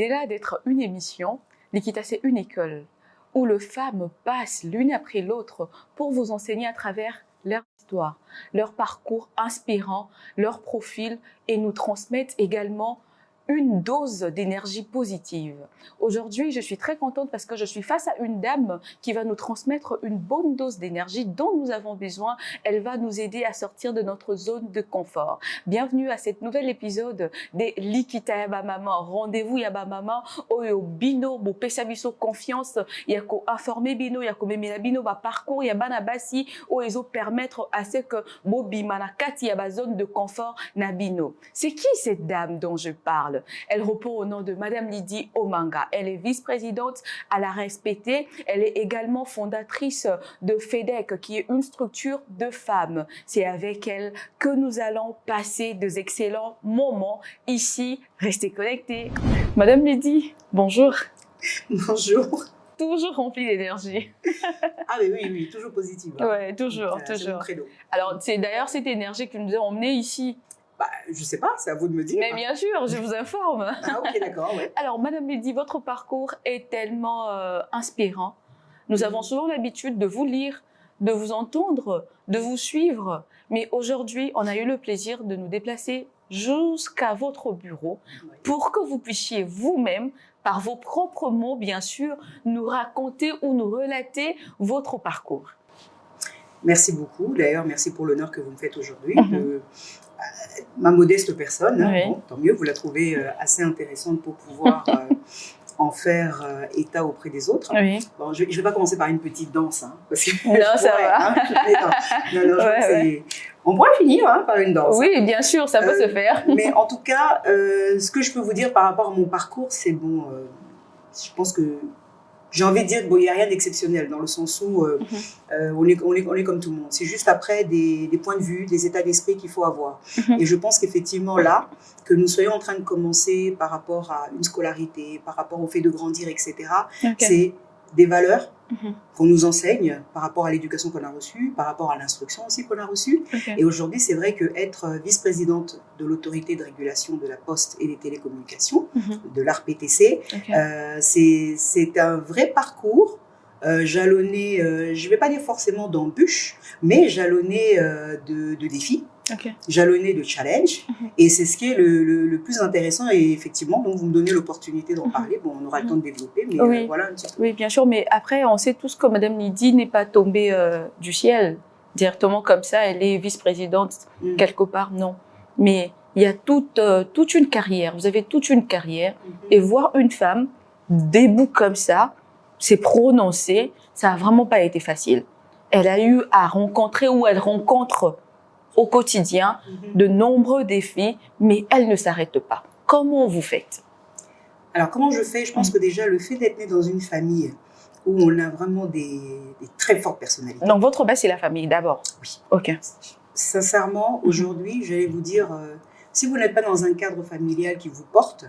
Au-delà d'être une émission, Likita, c'est une école où les femmes passent l'une après l'autre pour vous enseigner à travers leur histoire, leur parcours inspirant, leur profil et nous transmettent également une dose d'énergie positive. Aujourd'hui, je suis très contente parce que je suis face à une dame qui va nous transmettre une bonne dose d'énergie dont nous avons besoin. Elle va nous aider à sortir de notre zone de confort. Bienvenue à cet nouvel épisode de Likita Yaba Maman. Rendez-vous Yaba Maman, oyo bino, bo pesa biso confiance, yako informer bino, yako memela bino, ba parcours, yabana basi, oyo permettre à ce que bo bimana kati yaba zone de confort na bino. C'est qui cette dame dont je parle? Elle répond au nom de Madame Lydie Omanga. Elle est vice-présidente à la respectée. Elle est également fondatrice de FEDEC, qui est une structure de femmes. C'est avec elle que nous allons passer des excellents moments ici. Restez connectés. Madame Lydie, bonjour. Bonjour. Toujours remplie d'énergie. Ah mais oui, toujours positive. Hein. Ouais, toujours, Donc, toujours. C'est mon credo. Alors, c'est d'ailleurs cette énergie qui nous a emmenés ici. Bah, je sais pas, c'est à vous de me dire. Mais bien sûr, je vous informe. Ah ok, d'accord, ouais. Alors, Madame Lydie, votre parcours est tellement inspirant. Nous avons souvent l'habitude de vous lire, de vous entendre, de vous suivre. Mais aujourd'hui, on a eu le plaisir de nous déplacer jusqu'à votre bureau pour que vous puissiez vous-même, par vos propres mots, bien sûr, nous raconter ou nous relater votre parcours. Merci beaucoup. D'ailleurs, merci pour l'honneur que vous me faites aujourd'hui. Ma modeste personne, Oui. bon, tant mieux, vous la trouvez assez intéressante pour pouvoir en faire état auprès des autres. Oui. Bon, je ne vais pas commencer par une petite danse. Hein, parce que Non, ça va. Non, on pourrait finir par une danse. Oui, bien sûr, ça peut se faire. Mais en tout cas, ce que je peux vous dire par rapport à mon parcours, c'est bon, je pense que j'ai envie de dire qu'il n'y a rien d'exceptionnel dans le sens où on est comme tout le monde. C'est juste après des points de vue, des états d'esprit qu'il faut avoir. Et je pense qu'effectivement là, que nous soyons en train de commencer par rapport à une scolarité, par rapport au fait de grandir, etc., c'est des valeurs qu'on nous enseigne par rapport à l'éducation qu'on a reçue, par rapport à l'instruction aussi qu'on a reçue. Et aujourd'hui, c'est vrai qu'être vice-présidente de l'autorité de régulation de la poste et des télécommunications, de l'ARPTC, c'est un vrai parcours jalonné, je ne vais pas dire forcément d'embûches, mais jalonné de défis. Jalonné de challenge, et c'est ce qui est le plus intéressant. Et effectivement, donc vous me donnez l'opportunité d'en parler. Bon, on aura le temps de développer, mais voilà un petit peu. Oui, bien sûr, mais après, on sait tous que Madame Lydie n'est pas tombée du ciel directement comme ça. Elle est vice-présidente quelque part, non. Mais il y a toute une carrière. Vous avez toute une carrière, et voir une femme debout comme ça, c'est prononcé. Ça a vraiment pas été facile. Elle a eu à rencontrer, ou elle rencontre au quotidien de nombreux défis, mais elle ne s'arrête pas. Comment vous faites? Alors, comment je fais? Je pense que déjà, le fait d'être né dans une famille où on a vraiment des très fortes personnalités. Donc, votre base, c'est la famille d'abord? Oui. Ok. Sincèrement, aujourd'hui, j'allais vous dire, si vous n'êtes pas dans un cadre familial qui vous porte,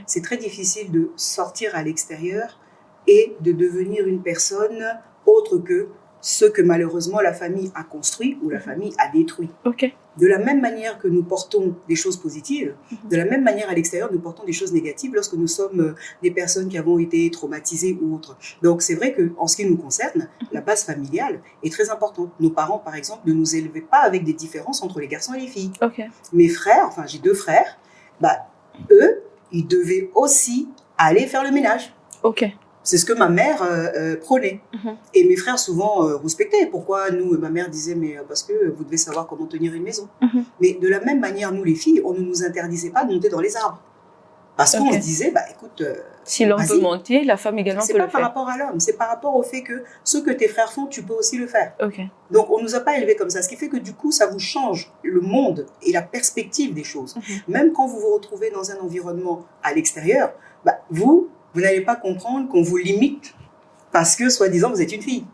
c'est très difficile de sortir à l'extérieur et de devenir une personne autre que ce que malheureusement la famille a construit ou la famille a détruit. De la même manière que nous portons des choses positives, de la même manière à l'extérieur, nous portons des choses négatives lorsque nous sommes des personnes qui avons été traumatisées ou autres. Donc c'est vrai qu'en ce qui nous concerne, la base familiale est très importante. Nos parents, par exemple, ne nous élevaient pas avec des différences entre les garçons et les filles. Mes frères, enfin j'ai 2 frères, eux, ils devaient aussi aller faire le ménage. C'est ce que ma mère prônait. Et mes frères souvent respectaient. Pourquoi nous, ma mère disait, mais parce que vous devez savoir comment tenir une maison. Mais de la même manière, nous les filles, on ne nous interdisait pas de monter dans les arbres. Parce qu'on se disait, écoute, si l'homme peut monter, la femme également peut le faire. C'est pas par rapport à l'homme, c'est par rapport au fait que ce que tes frères font, tu peux aussi le faire. Donc on nous a pas élevés comme ça, ce qui fait que du coup, ça vous change le monde et la perspective des choses. Même quand vous vous retrouvez dans un environnement à l'extérieur, vous n'allez pas comprendre qu'on vous limite parce que, soi-disant, vous êtes une fille.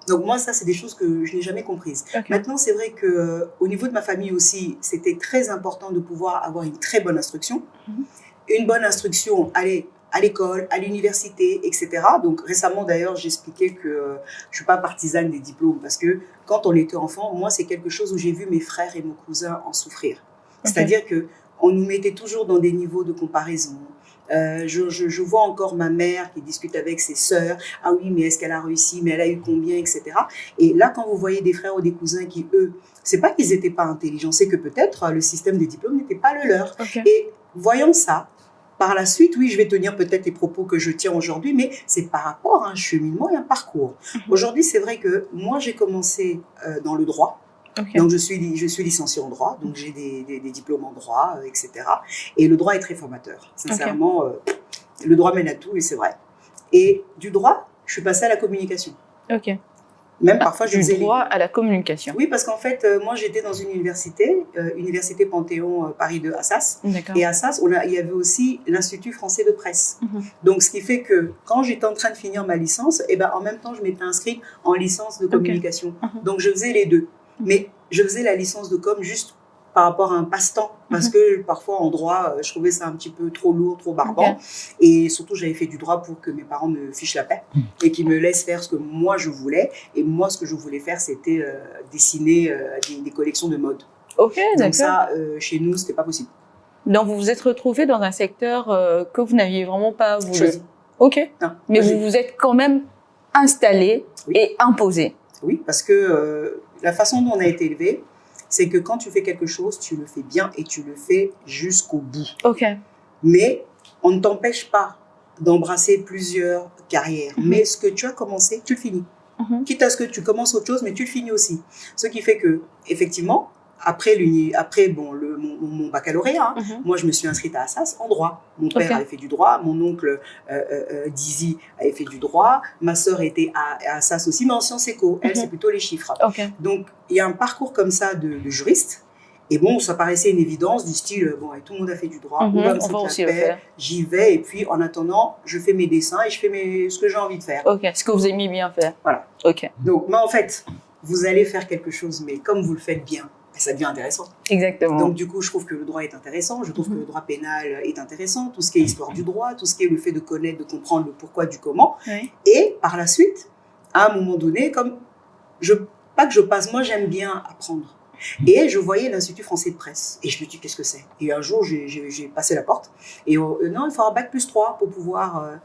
Donc moi, ça, c'est des choses que je n'ai jamais comprises. Maintenant, c'est vrai qu'au niveau de ma famille aussi, c'était très important de pouvoir avoir une très bonne instruction. Une bonne instruction, aller à l'école, à l'université, etc. Donc récemment, d'ailleurs, j'expliquais que je ne suis pas partisane des diplômes parce que quand on était enfant, moi, c'est quelque chose où j'ai vu mes frères et mes cousins en souffrir. C'est-à-dire qu'on nous mettait toujours dans des niveaux de comparaison. Je vois encore ma mère qui discute avec ses sœurs. Ah oui, mais est-ce qu'elle a réussi? Mais elle a eu combien, etc. Et là, quand vous voyez des frères ou des cousins qui, eux, c'est pas qu'ils n'étaient pas intelligents, c'est que peut-être le système des diplômes n'était pas le leur. Okay. Et voyons ça. Par la suite, oui, je vais tenir peut-être les propos que je tiens aujourd'hui, mais c'est par rapport à un cheminement et un parcours. Aujourd'hui, c'est vrai que moi, j'ai commencé dans le droit. Okay. Donc, je suis licenciée en droit, donc j'ai des diplômes en droit, etc. Et le droit est très formateur. Sincèrement, le droit mène à tout, et c'est vrai. Et du droit, je suis passée à la communication. Ok. Même parfois, je faisais du droit à la communication. Oui, parce qu'en fait, moi, j'étais dans une université, Université Panthéon Paris 2 Assas. Et à Assas, il y avait aussi l'Institut français de presse. Donc, ce qui fait que quand j'étais en train de finir ma licence, eh ben, en même temps, je m'étais inscrite en licence de communication. Donc, je faisais les deux. Mais je faisais la licence de com juste par rapport à un passe-temps, parce que parfois en droit, je trouvais ça un petit peu trop lourd, trop barbant, et surtout j'avais fait du droit pour que mes parents me fichent la paix et qu'ils me laissent faire ce que moi je voulais, et moi ce que je voulais faire c'était dessiner des collections de mode. Ok, d'accord. Donc ça, chez nous, c'était pas possible. Donc vous vous êtes retrouvé dans un secteur que vous n'aviez vraiment pas voulu. Choisi. Ok. Non, mais vous vous êtes quand même installé et imposé. Oui, parce que la façon dont on a été élevé, c'est que quand tu fais quelque chose, tu le fais bien et tu le fais jusqu'au bout. Ok. Mais on ne t'empêche pas d'embrasser plusieurs carrières. Mais ce que tu as commencé, tu le finis. Quitte à ce que tu commences autre chose, mais tu le finis aussi. Ce qui fait que, effectivement, après mon baccalauréat, moi je me suis inscrite à Assas en droit. Mon père avait fait du droit, mon oncle Dizzy avait fait du droit, ma sœur était à Assas aussi, mais en sciences éco. Elle, c'est plutôt les chiffres. Donc il y a un parcours comme ça de juriste. Et bon, ça paraissait une évidence du style, bon, tout le monde a fait du droit, on va me sentir la paix, j'y vais, et puis en attendant, je fais mes dessins et je fais ce que j'ai envie de faire. Ok, ce que vous aimez bien faire. Voilà. Ok. Donc, mais en fait, vous allez faire quelque chose, mais comme vous le faites bien, ça devient intéressant. Exactement. Donc, du coup, je trouve que le droit est intéressant, je trouve que le droit pénal est intéressant, tout ce qui est histoire du droit, tout ce qui est le fait de connaître, de comprendre le pourquoi du comment. Oui. Et par la suite, à un moment donné, pas que je passe, moi j'aime bien apprendre. Et je voyais l'Institut français de presse. Et je me dis, qu'est-ce que c'est? Et un jour, j'ai passé la porte. Et non, il faut avoir bac+3 pour pouvoir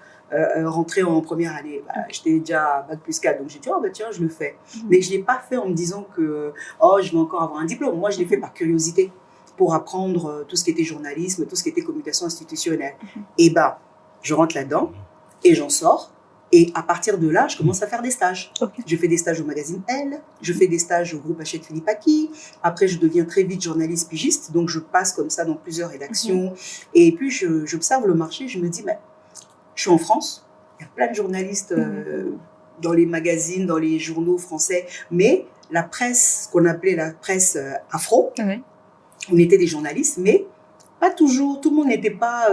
rentrer en première année. Bah, j'étais déjà à bac+4, donc j'ai dit, oh bah tiens, je le fais. Mais je ne l'ai pas fait en me disant que, oh, je vais encore avoir un diplôme. Moi, je l'ai fait par curiosité, pour apprendre tout ce qui était journalisme, tout ce qui était communication institutionnelle. Et bah, je rentre là-dedans et j'en sors. Et à partir de là, je commence à faire des stages. Je fais des stages au magazine Elle, je fais des stages au groupe Hachette Philippe Aki. Après, je deviens très vite journaliste pigiste, donc je passe comme ça dans plusieurs rédactions. Et puis, j'observe le marché, je me dis, mais je suis en France, il y a plein de journalistes dans les magazines, dans les journaux français, mais la presse, ce qu'on appelait la presse afro, on était des journalistes, mais pas toujours, tout le monde n'était pas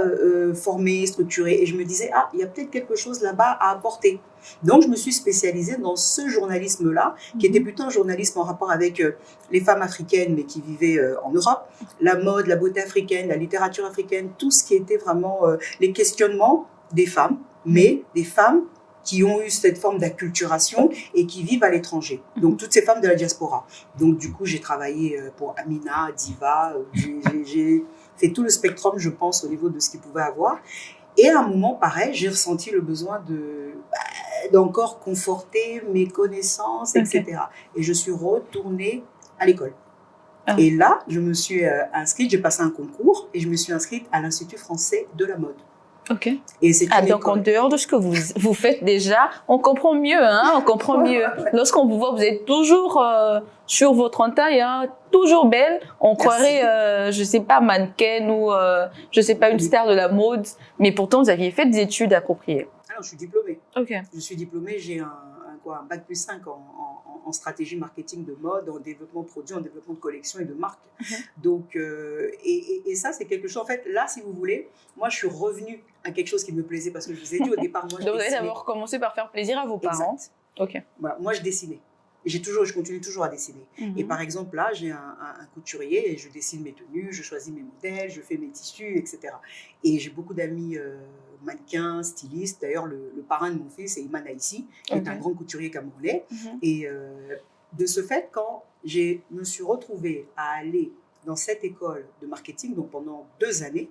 formé, structuré. Et je me disais, ah, il y a peut-être quelque chose là-bas à apporter. Donc, je me suis spécialisée dans ce journalisme-là, qui était plutôt un journalisme en rapport avec les femmes africaines, mais qui vivaient en Europe, la mode, la beauté africaine, la littérature africaine, tout ce qui était vraiment les questionnements des femmes, mais des femmes qui ont eu cette forme d'acculturation et qui vivent à l'étranger. Donc, toutes ces femmes de la diaspora. Donc, du coup, j'ai travaillé pour Amina, Diva, j'ai fait tout le spectrum, je pense, au niveau de ce qu'ils pouvaient avoir. Et à un moment, pareil, j'ai ressenti le besoin d'encore conforter mes connaissances, etc. Et je suis retournée à l'école. Et là, je me suis inscrite, j'ai passé un concours et je me suis inscrite à l'Institut français de la mode. Ok. Et c'est donc en dehors de ce que vous faites déjà, on comprend mieux, hein, on comprend mieux. Lorsqu'on vous voit, vous êtes toujours sur votre entaille, hein, toujours belle. On croirait, je sais pas, mannequin ou je sais pas, une star de la mode, mais pourtant vous aviez fait des études appropriées. Alors, je suis diplômée. Ok. Je suis diplômée, j'ai un bac+5 en stratégie marketing de mode, en développement produit, en développement de collection et de marque. Donc, et ça, c'est quelque chose. En fait, là, si vous voulez, moi, je suis revenue à quelque chose qui me plaisait parce que je vous ai dit au départ, moi, je dessinais. Donc, vous avez d'abord commencé par faire plaisir à vos parents. Exact. Ok. Voilà, moi, je dessinais. Je continue toujours à dessiner. Et par exemple, là, j'ai un couturier et je dessine mes tenues, je choisis mes modèles, je fais mes tissus, etc. Et j'ai beaucoup d'amis mannequins, stylistes. D'ailleurs, le parrain de mon fils, c'est Iman Aïssi, qui est un grand couturier camerounais. Et de ce fait, quand je me suis retrouvée à aller dans cette école de marketing, donc pendant 2 années,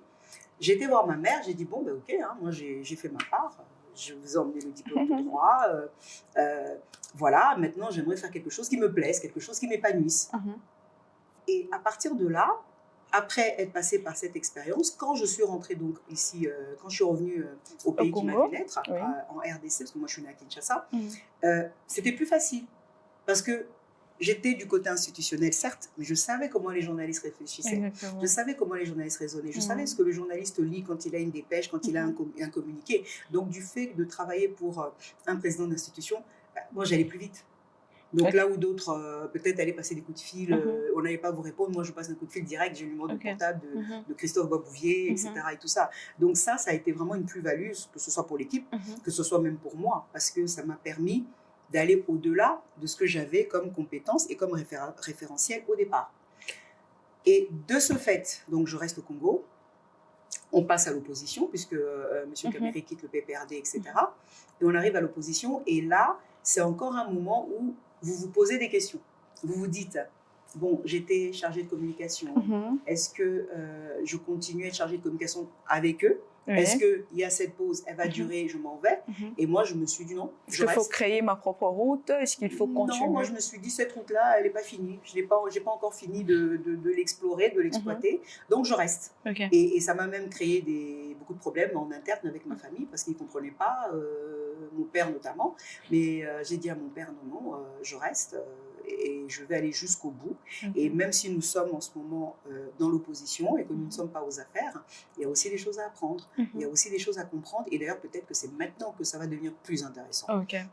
J'ai été voir ma mère, j'ai dit, bon, ben ok, hein, moi j'ai fait ma part, je vous ai emmené le diplôme de droit, voilà, maintenant j'aimerais faire quelque chose qui me plaise, quelque chose qui m'épanouisse. Et à partir de là, après être passée par cette expérience, quand je suis rentrée donc ici, quand je suis revenue au pays qui m'a fait naître, en RDC, parce que moi je suis née à Kinshasa, c'était plus facile. Parce que j'étais du côté institutionnel, certes, mais je savais comment les journalistes réfléchissaient. Exactement. Je savais comment les journalistes raisonnaient. Je savais ce que le journaliste lit quand il a une dépêche, quand il a un communiqué. Donc, du fait de travailler pour un président d'institution, moi, j'allais plus vite. Donc, là où d'autres, peut-être, allaient passer des coups de fil, on n'allait pas vous répondre. Moi, je passe un coup de fil direct. J'ai le numéro de portable de Christophe Babouvier, etc. Et tout ça. Donc, ça a été vraiment une plus-value, que ce soit pour l'équipe, que ce soit même pour moi, parce que ça m'a permis d'aller au-delà de ce que j'avais comme compétence et comme référentiel au départ. Et de ce fait, donc je reste au Congo, on passe à l'opposition, puisque M. Kamere quitte le PPRD, etc. Et on arrive à l'opposition, et là, c'est encore un moment où vous vous posez des questions. Vous vous dites, bon, j'étais chargée de communication, est-ce que je continue à être chargée de communication avec eux? Est-ce qu'il y a cette pause, elle va durer, je m'en vais? Et moi, je me suis dit non. Est-ce qu'il faut créer ma propre route? Est-ce qu'il faut continuer? Non, moi, je me suis dit, cette route-là, elle n'est pas finie. Je n'ai pas encore fini de l'explorer, de l'exploiter. Donc, je reste. Et ça m'a même créé beaucoup de problèmes en interne avec ma famille parce qu'ils ne comprenaient pas, mon père notamment. Mais j'ai dit à mon père, non, je reste. Et je vais aller jusqu'au bout. Et même si nous sommes en ce moment dans l'opposition et que nous ne sommes pas aux affaires, il y a aussi des choses à apprendre, il y a aussi des choses à comprendre. Et d'ailleurs, peut-être que c'est maintenant que ça va devenir plus intéressant.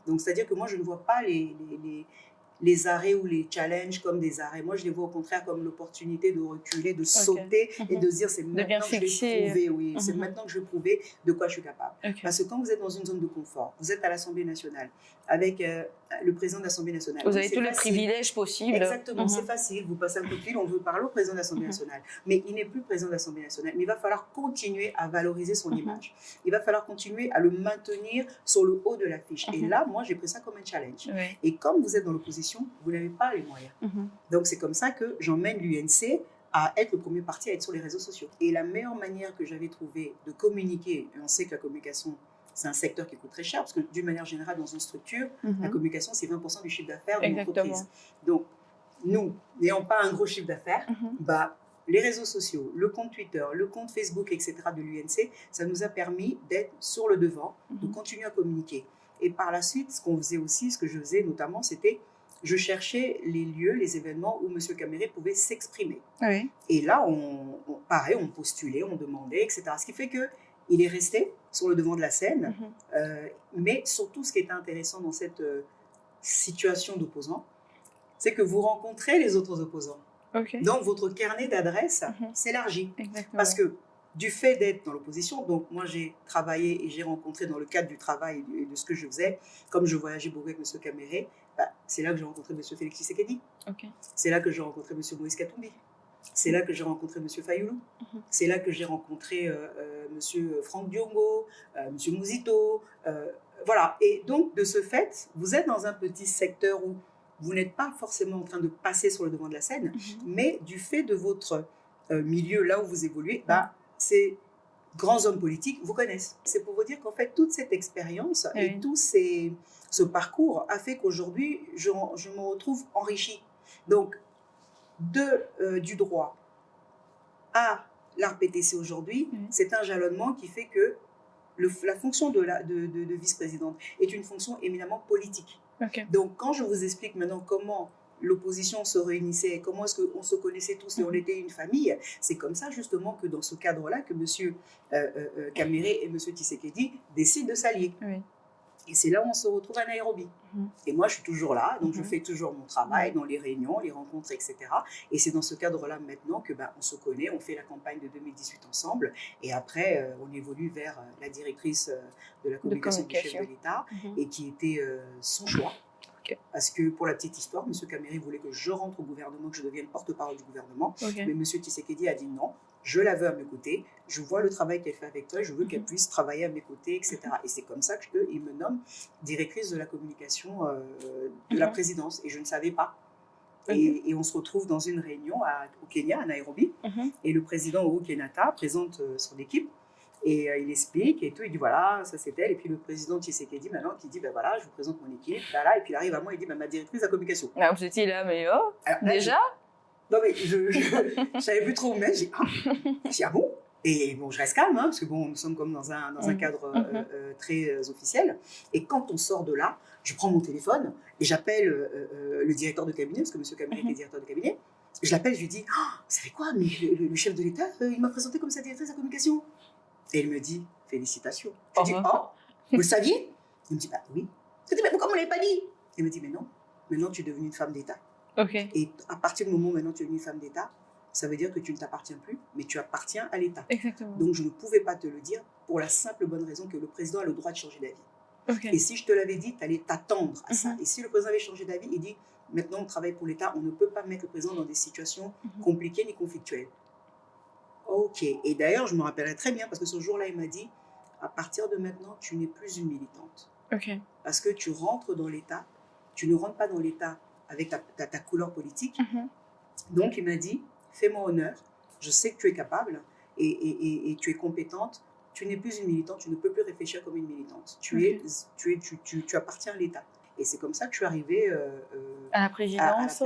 Donc, c'est-à-dire que moi, je ne vois pas les arrêts ou les challenges comme des arrêts. Moi, je les vois au contraire comme l'opportunité de reculer, de sauter et de dire c'est maintenant que je vais prouver, oui, c'est maintenant que je vais prouver de quoi je suis capable. Parce que quand vous êtes dans une zone de confort, vous êtes à l'Assemblée nationale avec le président de l'Assemblée nationale. Vous avez tous les privilèges possibles. Exactement, c'est facile. Vous passez un coup de fil, on veut parler au président de l'Assemblée nationale. Mais il n'est plus président de l'Assemblée nationale. Mais il va falloir continuer à valoriser son image. Il va falloir continuer à le maintenir sur le haut de l'affiche. Et là, moi, j'ai pris ça comme un challenge. Et comme vous êtes dans l'opposition, vous n'avez pas les moyens. Donc, c'est comme ça que j'emmène l'UNC à être le premier parti à être sur les réseaux sociaux. Et la meilleure manière que j'avais trouvé de communiquer, et on sait que la communication, c'est un secteur qui coûte très cher, parce que d'une manière générale, dans une structure, la communication, c'est 20% du chiffre d'affaires de l'entreprise. Donc, nous, n'ayant pas un gros chiffre d'affaires, les réseaux sociaux, le compte Twitter, le compte Facebook, etc. de l'UNC, ça nous a permis d'être sur le devant, de continuer à communiquer. Et par la suite, ce qu'on faisait aussi, ce que je faisais notamment, c'était je cherchais les lieux, les événements où M. Kamere pouvait s'exprimer. Et là, pareil, on postulait, on demandait, etc. Ce qui fait qu'il est resté sur le devant de la scène. Mais surtout, ce qui était intéressant dans cette situation d'opposant, c'est que vous rencontrez les autres opposants. Donc, votre carnet d'adresses s'élargit. Parce que du fait d'être dans l'opposition, donc moi j'ai travaillé et j'ai rencontré dans le cadre du travail et de ce que je faisais, comme je voyageais beaucoup avec M. Kamere, c'est là que j'ai rencontré M. Félix Tshisekedi. C'est là que j'ai rencontré M. Moïse Katumbi. C'est là que j'ai rencontré M. Fayoulou. C'est là que j'ai rencontré M. Franck Diongo, M. Mouzito. Voilà. Et donc, de ce fait, vous êtes dans un petit secteur où vous n'êtes pas forcément en train de passer sur le devant de la scène, mais du fait de votre milieu, là où vous évoluez, ces grands hommes politiques vous connaissent. C'est pour vous dire qu'en fait, toute cette expérience et tout ce parcours a fait qu'aujourd'hui, je me retrouve enrichie. Donc, du droit à l'ARPTC aujourd'hui, c'est un jalonnement qui fait que la fonction de vice-présidente est une fonction éminemment politique. Donc, quand je vous explique maintenant comment l'opposition se réunissait, comment est-ce qu'on se connaissait tous et on était une famille, c'est comme ça justement que dans ce cadre-là que M. Kamere et M. Tshisekedi décident de s'allier. Et c'est là où on se retrouve à Nairobi. Et moi, je suis toujours là, donc je fais toujours mon travail dans les réunions, les rencontres, etc. Et c'est dans ce cadre-là maintenant que on se connaît, on fait la campagne de 2018 ensemble, et après, on évolue vers la directrice de la communication du chef de l'État, et qui était son choix. Parce que, pour la petite histoire, M. Kamere voulait que je rentre au gouvernement, que je devienne porte-parole du gouvernement. Mais M. Tshisekedi a dit non, je la veux à mes côtés, je vois le travail qu'elle fait avec toi, je veux qu'elle puisse travailler à mes côtés, etc. Et c'est comme ça qu'il me nomme directrice de la communication de la présidence. Et je ne savais pas. Et on se retrouve dans une réunion au Kenya, à Nairobi. Et le président Uhuru Kenyatta présente son équipe. Et il explique et tout, il dit voilà, ça c'est elle. Et puis le président Tshisekedi maintenant qui dit ben voilà, je vous présente mon équipe, là, et puis il arrive à moi, il dit ben, ma directrice de la communication. Ah, vous étiez là, mais oh, alors, là, déjà non mais je savais plus trop où mettre, j'ai dit ah bon. Et bon, je reste calme, hein, parce que bon, nous sommes comme dans un cadre très officiel. Et quand on sort de là, je prends mon téléphone et j'appelle le directeur de cabinet, parce que M. Kabila est directeur de cabinet. Je l'appelle, je lui dis, oh, vous savez quoi, mais le chef de l'État, il m'a présenté comme sa directrice de la communication. Et il me dit, félicitations. Je dis, oh, vous le saviez? Il me dit, bah oui. Je dis, mais pourquoi vous ne l'avez pas dit? Il me dit, mais non, maintenant tu es devenue une femme d'État. Et à partir du moment où maintenant tu es devenue une femme d'État, ça veut dire que tu ne t'appartiens plus, mais tu appartiens à l'État. Exactement. Donc je ne pouvais pas te le dire pour la simple bonne raison que le président a le droit de changer d'avis. Et si je te l'avais dit, tu allais t'attendre à ça. Et si le président avait changé d'avis, il dit, maintenant on travaille pour l'État, on ne peut pas mettre le président dans des situations compliquées ni conflictuelles. Ok. Et d'ailleurs, je me rappellerai très bien, parce que ce jour-là, il m'a dit, à partir de maintenant, tu n'es plus une militante. Parce que tu rentres dans l'État, tu ne rentres pas dans l'État avec ta couleur politique. Donc il m'a dit, fais-moi honneur, je sais que tu es capable et tu es compétente, tu n'es plus une militante, tu ne peux plus réfléchir comme une militante. Tu appartiens à l'État. Et c'est comme ça que je suis arrivée à la présidence,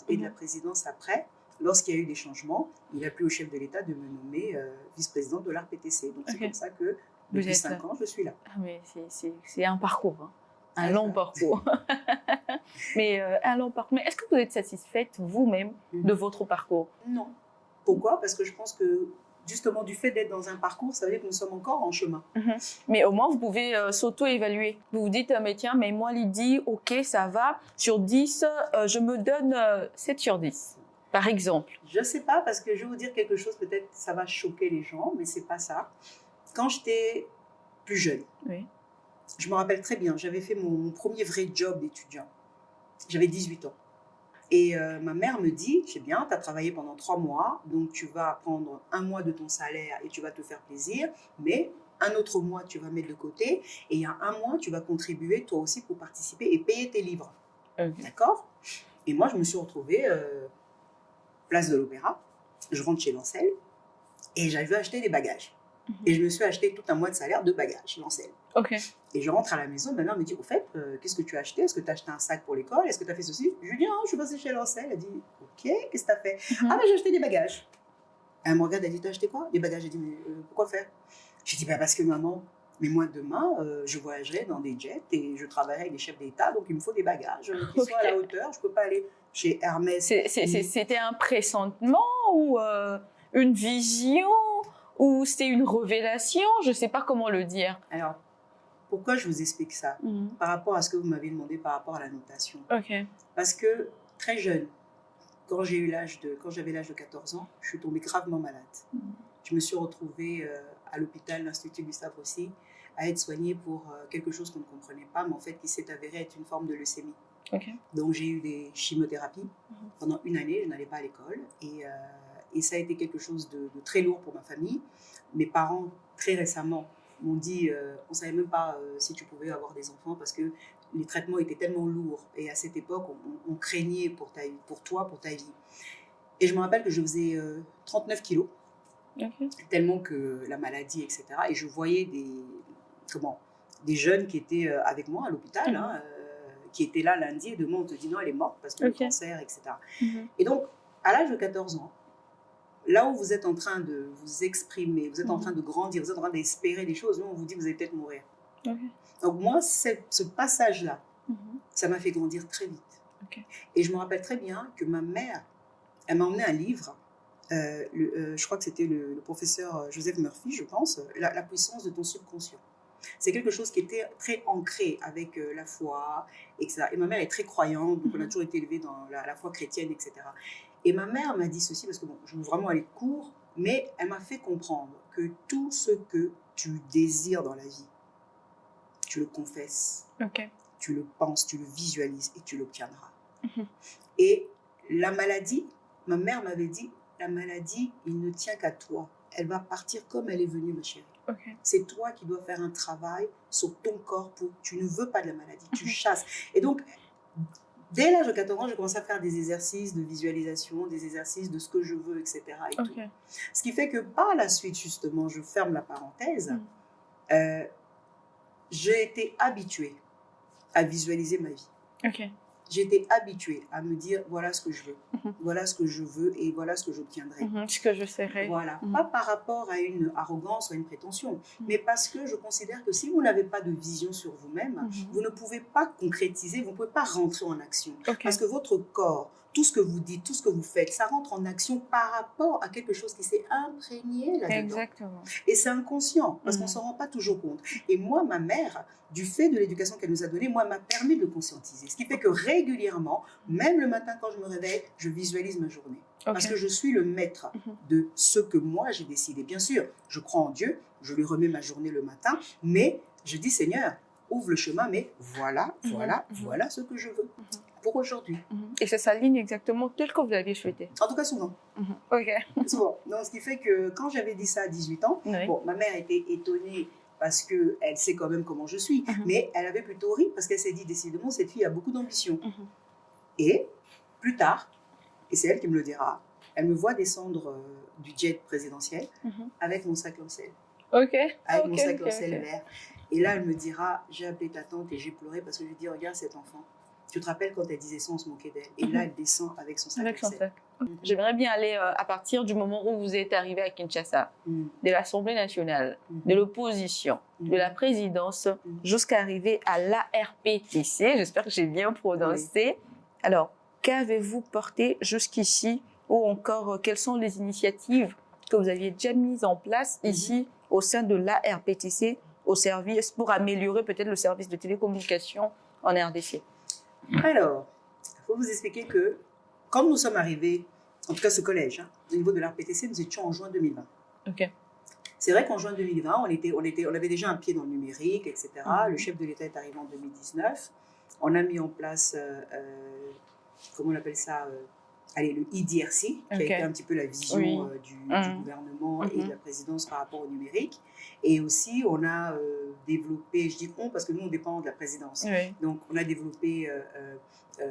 et de la présidence après. Lorsqu'il y a eu des changements, il a plu au chef de l'État de me nommer vice-présidente de l'ARPTC. Donc c'est comme ça que depuis 5 ans, je suis là. Ah, mais c'est un parcours, hein. Un long parcours. Mais un long parcours. Mais est-ce que vous êtes satisfaite vous-même de votre parcours? Non. Pourquoi? Parce que je pense que justement du fait d'être dans un parcours, ça veut dire que nous sommes encore en chemin. Mais au moins vous pouvez s'auto-évaluer. Vous vous dites mais tiens, mais moi Lydie, ok, ça va. Sur 10, je me donne 7 sur 10. Par exemple. Je ne sais pas, parce que je vais vous dire quelque chose, peut-être ça va choquer les gens, mais c'est pas ça. Quand j'étais plus jeune, je me rappelle très bien, j'avais fait mon premier vrai job d'étudiant. J'avais 18 ans. Et ma mère me dit, c'est bien, tu as travaillé pendant 3 mois, donc tu vas prendre 1 mois de ton salaire et tu vas te faire plaisir, mais un autre mois, tu vas mettre de côté, et il y a 1 mois, tu vas contribuer toi aussi pour participer et payer tes livres. D'accord? Et moi, je me suis retrouvée place de l'Opéra, je rentre chez Lancel, et j'avais acheté des bagages. Et je me suis acheté tout un mois de salaire de bagages, Lancel. Et je rentre à la maison, ma mère me dit, au fait, qu'est-ce que tu as acheté? Est-ce que tu as acheté un sac pour l'école? Est-ce que tu as fait ceci? Je lui dis, non, je suis passée chez Lancel. Elle dit, ok, qu'est-ce que tu as fait? Ah, mais j'ai acheté des bagages. Elle me regarde, elle dit, tu as acheté quoi? Des bagages. Elle dit, mais pourquoi faire? J'ai dit, bah, parce que maman, mais moi demain, je voyagerai dans des jets et je travaillerai avec des chefs d'État, donc il me faut des bagages qui soient à la hauteur. Je ne peux pas aller chez Hermès. C'était un pressentement ou une vision ou c'était une révélation? Je ne sais pas comment le dire. Alors, pourquoi je vous explique ça? Par rapport à ce que vous m'avez demandé par rapport à la notation. Parce que très jeune, quand j'avais l'âge de 14 ans, je suis tombée gravement malade. Je me suis retrouvée à l'hôpital, l'Institut Gustave Roussy, à être soignée pour quelque chose qu'on ne comprenait pas, mais en fait qui s'est avéré être une forme de leucémie. Donc j'ai eu des chimiothérapies. Pendant 1 année, je n'allais pas à l'école. Et ça a été quelque chose de très lourd pour ma famille. Mes parents, très récemment, m'ont dit on ne savait même pas si tu pouvais avoir des enfants parce que les traitements étaient tellement lourds. Et à cette époque, on craignait pour toi, pour ta vie. Et je me rappelle que je faisais 39 kilos. Tellement que la maladie, etc. Et je voyais des jeunes qui étaient avec moi à l'hôpital, qui étaient là lundi, et demain on te dit non, elle est morte parce que le cancer, etc. Et donc, à l'âge de 14 ans, là où vous êtes en train de vous exprimer, vous êtes en train de grandir, vous êtes en train d'espérer des choses, nous on vous dit que vous allez peut-être mourir. Donc moi, ce passage-là, ça m'a fait grandir très vite. Et je me rappelle très bien que ma mère, elle m'a emmené un livre. Je crois que c'était le professeur Joseph Murphy, je pense, la puissance de ton subconscient. C'est quelque chose qui était très ancré avec la foi, etc. Et ma mère est très croyante, donc on a toujours été élevés dans la foi chrétienne, etc. Et ma mère m'a dit ceci, parce que bon, je veux vraiment aller court, mais elle m'a fait comprendre que tout ce que tu désires dans la vie, tu le confesses, tu le penses, tu le visualises et tu l'obtiendras. Et la maladie, ma mère m'avait dit, la maladie, il ne tient qu'à toi. Elle va partir comme elle est venue, ma chérie. C'est toi qui dois faire un travail sur ton corps. Tu ne veux pas de la maladie, tu chasses. Et donc, Dès l'âge de 14 ans, j'ai commencé à faire des exercices de visualisation, des exercices de ce que je veux, etc. Et tout. Ce qui fait que par la suite, justement, je ferme la parenthèse, j'ai été habituée à visualiser ma vie. J'ai été habituée à me dire, voilà ce que je veux, voilà ce que je veux et voilà ce que j'obtiendrai. Ce que je serai. Voilà, pas par rapport à une arrogance ou à une prétention, mais parce que je considère que si vous n'avez pas de vision sur vous-même, vous ne pouvez pas concrétiser, vous ne pouvez pas rentrer en action. Parce que votre corps, tout ce que vous dites, tout ce que vous faites, ça rentre en action par rapport à quelque chose qui s'est imprégné là-dedans. Exactement. Et c'est inconscient, parce qu'on ne s'en rend pas toujours compte. Et moi, ma mère, du fait de l'éducation qu'elle nous a donnée, moi, m'a permis de le conscientiser. Ce qui fait que régulièrement, même le matin quand je me réveille, je visualise ma journée. Parce que je suis le maître de ce que moi, j'ai décidé. Bien sûr, je crois en Dieu, je lui remets ma journée le matin, mais je dis, Seigneur, ouvre le chemin, mais voilà ce que je veux pour aujourd'hui. Et ça s'aligne exactement tel que vous l'aviez souhaité. En tout cas, souvent. Souvent. Donc, ce qui fait que quand j'avais dit ça à 18 ans, bon, ma mère était étonnée parce qu'elle sait quand même comment je suis, mais elle avait plutôt ri parce qu'elle s'est dit, décidément, cette fille a beaucoup d'ambition. Et plus tard, et c'est elle qui me le dira, elle me voit descendre du jet présidentiel avec mon sac en sel. Avec mon sac en sel vert. Et là, elle me dira, j'ai appelé ta tante et j'ai pleuré parce que je lui ai dit, regarde cet enfant. Tu te rappelles quand elle disait ça, on se moquait d'elle. Et là, elle descend avec son sac. J'aimerais bien aller à partir du moment où vous êtes arrivé à Kinshasa, de l'Assemblée nationale, de l'opposition, de la présidence, jusqu'à arriver à l'ARPTC. J'espère que j'ai bien prononcé. Alors, qu'avez-vous porté jusqu'ici, ou encore quelles sont les initiatives que vous aviez déjà mises en place ici au sein de l'ARPTC au service pour améliorer peut-être le service de télécommunication en RDC? Alors, il faut vous expliquer que quand nous sommes arrivés, en tout cas ce collège, au niveau de l'ARPTC, nous étions en juin 2020. C'est vrai qu'en juin 2020, on avait déjà un pied dans le numérique, etc. Le chef de l'État est arrivé en 2019. On a mis en place, comment on appelle ça, le IDRC, qui a été un petit peu la vision du gouvernement et de la présidence par rapport au numérique. Et aussi, on a développé, je dis on parce que nous, on dépend de la présidence. Donc, on a développé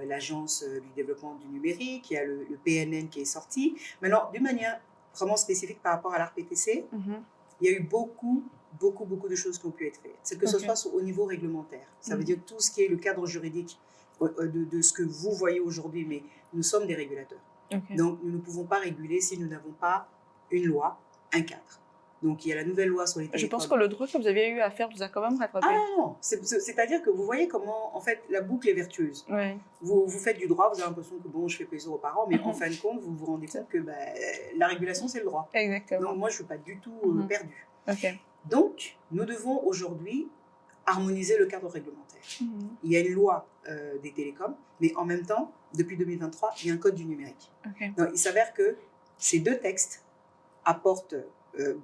l'Agence du développement du numérique, il y a le PNN qui est sorti. Maintenant, d'une manière vraiment spécifique par rapport à l'ARPTC, il y a eu beaucoup de choses qui ont pu être faites. C'est que ce soit au niveau réglementaire. Ça veut dire tout ce qui est le cadre juridique de ce que vous voyez aujourd'hui, mais nous sommes des régulateurs. Donc, nous ne pouvons pas réguler si nous n'avons pas une loi, un cadre. Donc, il y a la nouvelle loi sur les télécoms. Je pense que le droit que vous aviez eu à faire vous a quand même rattrapé. Ah non, c'est-à-dire que vous voyez comment, en fait, la boucle est vertueuse. Vous faites du droit, vous avez l'impression que, bon, je fais plaisir aux parents, mais en fin de compte, vous vous rendez compte que la régulation, c'est le droit. Exactement. Donc, moi, je ne suis pas du tout perdue. Donc, nous devons aujourd'hui harmoniser le cadre réglementaire. Il y a une loi des télécoms, mais en même temps, depuis 2023, il y a un code du numérique. Donc, il s'avère que ces deux textes apportent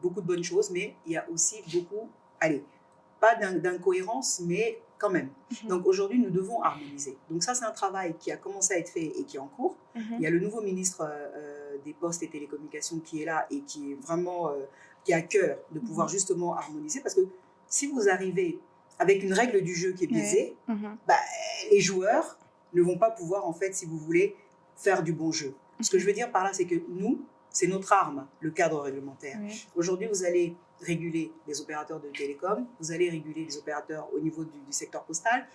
beaucoup de bonnes choses, mais il y a aussi beaucoup, pas d'incohérence, mais quand même. Donc aujourd'hui, nous devons harmoniser. Donc ça, c'est un travail qui a commencé à être fait et qui est en cours. Il y a le nouveau ministre des Postes et Télécommunications qui est là et qui est vraiment, qui a à cœur de pouvoir justement harmoniser, parce que si vous arrivez avec une règle du jeu qui est biaisée, les joueurs ne vont pas pouvoir, en fait, si vous voulez, faire du bon jeu. Ce que je veux dire par là, c'est que nous, c'est notre arme, le cadre réglementaire. Aujourd'hui, vous allez réguler les opérateurs de télécom, vous allez réguler les opérateurs au niveau du secteur postal.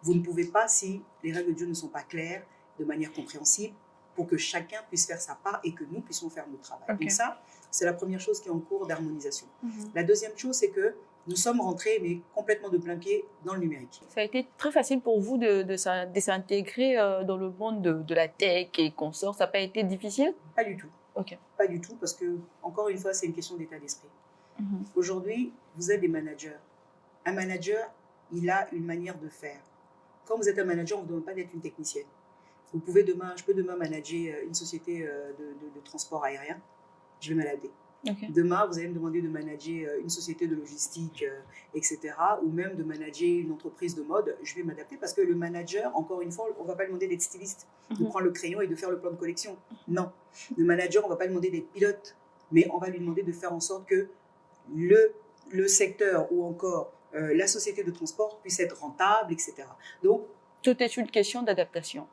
Vous ne pouvez pas, si les règles du jeu ne sont pas claires, de manière compréhensible, pour que chacun puisse faire sa part et que nous puissions faire notre travail. Donc ça, c'est la première chose qui est en cours d'harmonisation. La deuxième chose, c'est que nous sommes rentrés, mais complètement de plein pied, dans le numérique. Ça a été très facile pour vous de s'intégrer dans le monde de la tech et consorts. Ça n'a pas été difficile? Pas du tout. Pas du tout, parce que, encore une fois, c'est une question d'état d'esprit. Aujourd'hui, vous êtes des managers. Un manager, il a une manière de faire. Quand vous êtes un manager, on ne vous demande pas d'être une technicienne. Je peux demain manager une société de transport aérien. Je vais m'adapter. Demain, vous allez me demander de manager une société de logistique, etc. Ou même de manager une entreprise de mode. Je vais m'adapter parce que le manager, encore une fois, on ne va pas lui demander d'être styliste, de prendre le crayon et de faire le plan de collection. Non. Le manager, on ne va pas lui demander d'être pilote, mais on va lui demander de faire en sorte que le secteur ou encore la société de transport puisse être rentable, etc. Donc, tout est une question d'adaptation.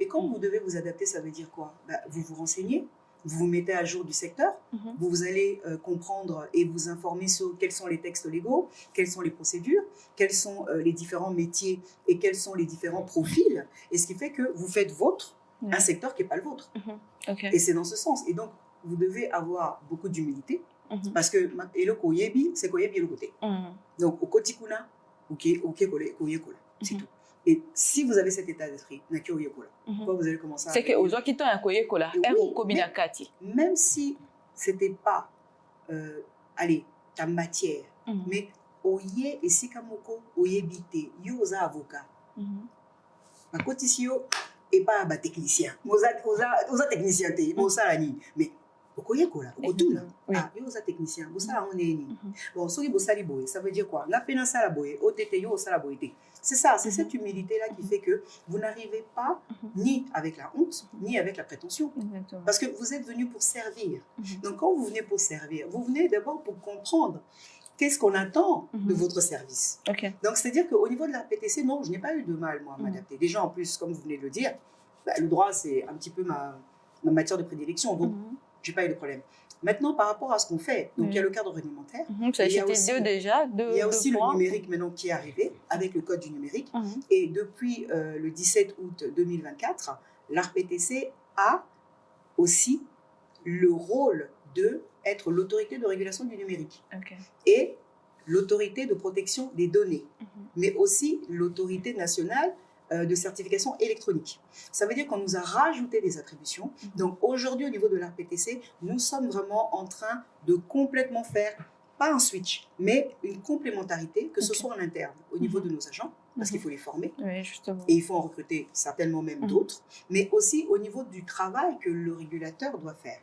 quand vous devez vous adapter, ça veut dire quoi? Vous vous renseignez, vous vous mettez à jour du secteur, vous allez comprendre et vous informer sur quels sont les textes légaux, quelles sont les procédures, quels sont les différents métiers et quels sont les différents profils. Et ce qui fait que vous faites un secteur qui n'est pas le vôtre. Et c'est dans ce sens. Et donc, vous devez avoir beaucoup d'humilité parce que le koyebi, c'est koyebi le côté. Donc, au kotikuna, c'est tout. Et si vous avez cet état d'esprit, vous allez commencer à... C'est que aux gens qui t'ont un koyekola, même si ce n'était pas, ta matière, mais oye et sikamoko, oye bite, yoza avocat. Ma cotisio et pas un technicien. Oza technicien, mais okoyekola, okotuna. Ah, yoza technicien, bosa on est ni. Bon, soki bosali boye, ça veut dire quoi? La penasa la boye, otete yo sala boye. C'est ça, c'est cette humilité-là qui fait que vous n'arrivez pas ni avec la honte, ni avec la prétention. Exactement. Parce que vous êtes venu pour servir. Donc, quand vous venez pour servir, vous venez d'abord pour comprendre qu'est-ce qu'on attend de votre service. Donc, c'est-à-dire qu'au niveau de la RPTC, non, je n'ai pas eu de mal, moi, à m'adapter. Déjà, en plus, comme vous venez de le dire, le droit, c'est un petit peu ma matière de prédilection. Donc, je n'ai pas eu de problème. Maintenant, par rapport à ce qu'on fait, donc il y a le cadre réglementaire. Il y a aussi, il y a aussi le numérique maintenant qui est arrivé avec le code du numérique. Et depuis le 17 août 2024, l'ARPTC a aussi le rôle d'être l'autorité de régulation du numérique et l'autorité de protection des données, mais aussi l'autorité nationale de certification électronique. Ça veut dire qu'on nous a rajouté des attributions. Donc aujourd'hui, au niveau de l'ARPTC, nous sommes vraiment en train de complètement faire, pas un switch, mais une complémentarité, que ce soit en interne, au niveau de nos agents, parce qu'il faut les former, et il faut en recruter certainement même d'autres, mais aussi au niveau du travail que le régulateur doit faire.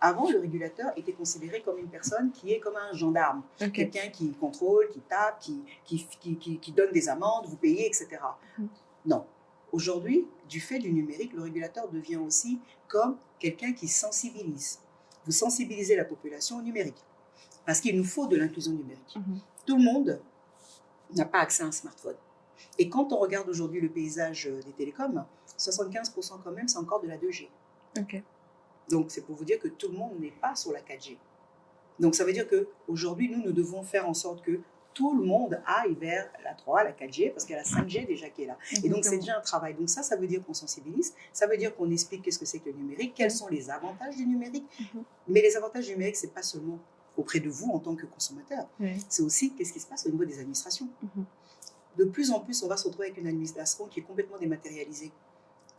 Avant, le régulateur était considéré comme une personne qui est comme un gendarme, quelqu'un qui contrôle, qui tape, qui donne des amendes, vous payez, etc. Non. Aujourd'hui, du fait du numérique, le régulateur devient aussi comme quelqu'un qui sensibilise. Vous sensibilisez la population au numérique. Parce qu'il nous faut de l'inclusion numérique. Tout le monde n'a pas accès à un smartphone. Et quand on regarde aujourd'hui le paysage des télécoms, 75% quand même, c'est encore de la 2G. Donc, c'est pour vous dire que tout le monde n'est pas sur la 4G. Donc, ça veut dire qu'aujourd'hui, nous devons faire en sorte que tout le monde aille vers la 3, la 4G, parce qu'il y a la 5G déjà qui est là. Et donc, c'est déjà un travail. Donc, ça veut dire qu'on sensibilise, ça veut dire qu'on explique qu'est-ce que c'est que le numérique, quels sont les avantages du numérique. Mais les avantages du numérique, ce n'est pas seulement auprès de vous en tant que consommateur, c'est aussi qu'est-ce qui se passe au niveau des administrations. De plus en plus, on va se retrouver avec une administration qui est complètement dématérialisée.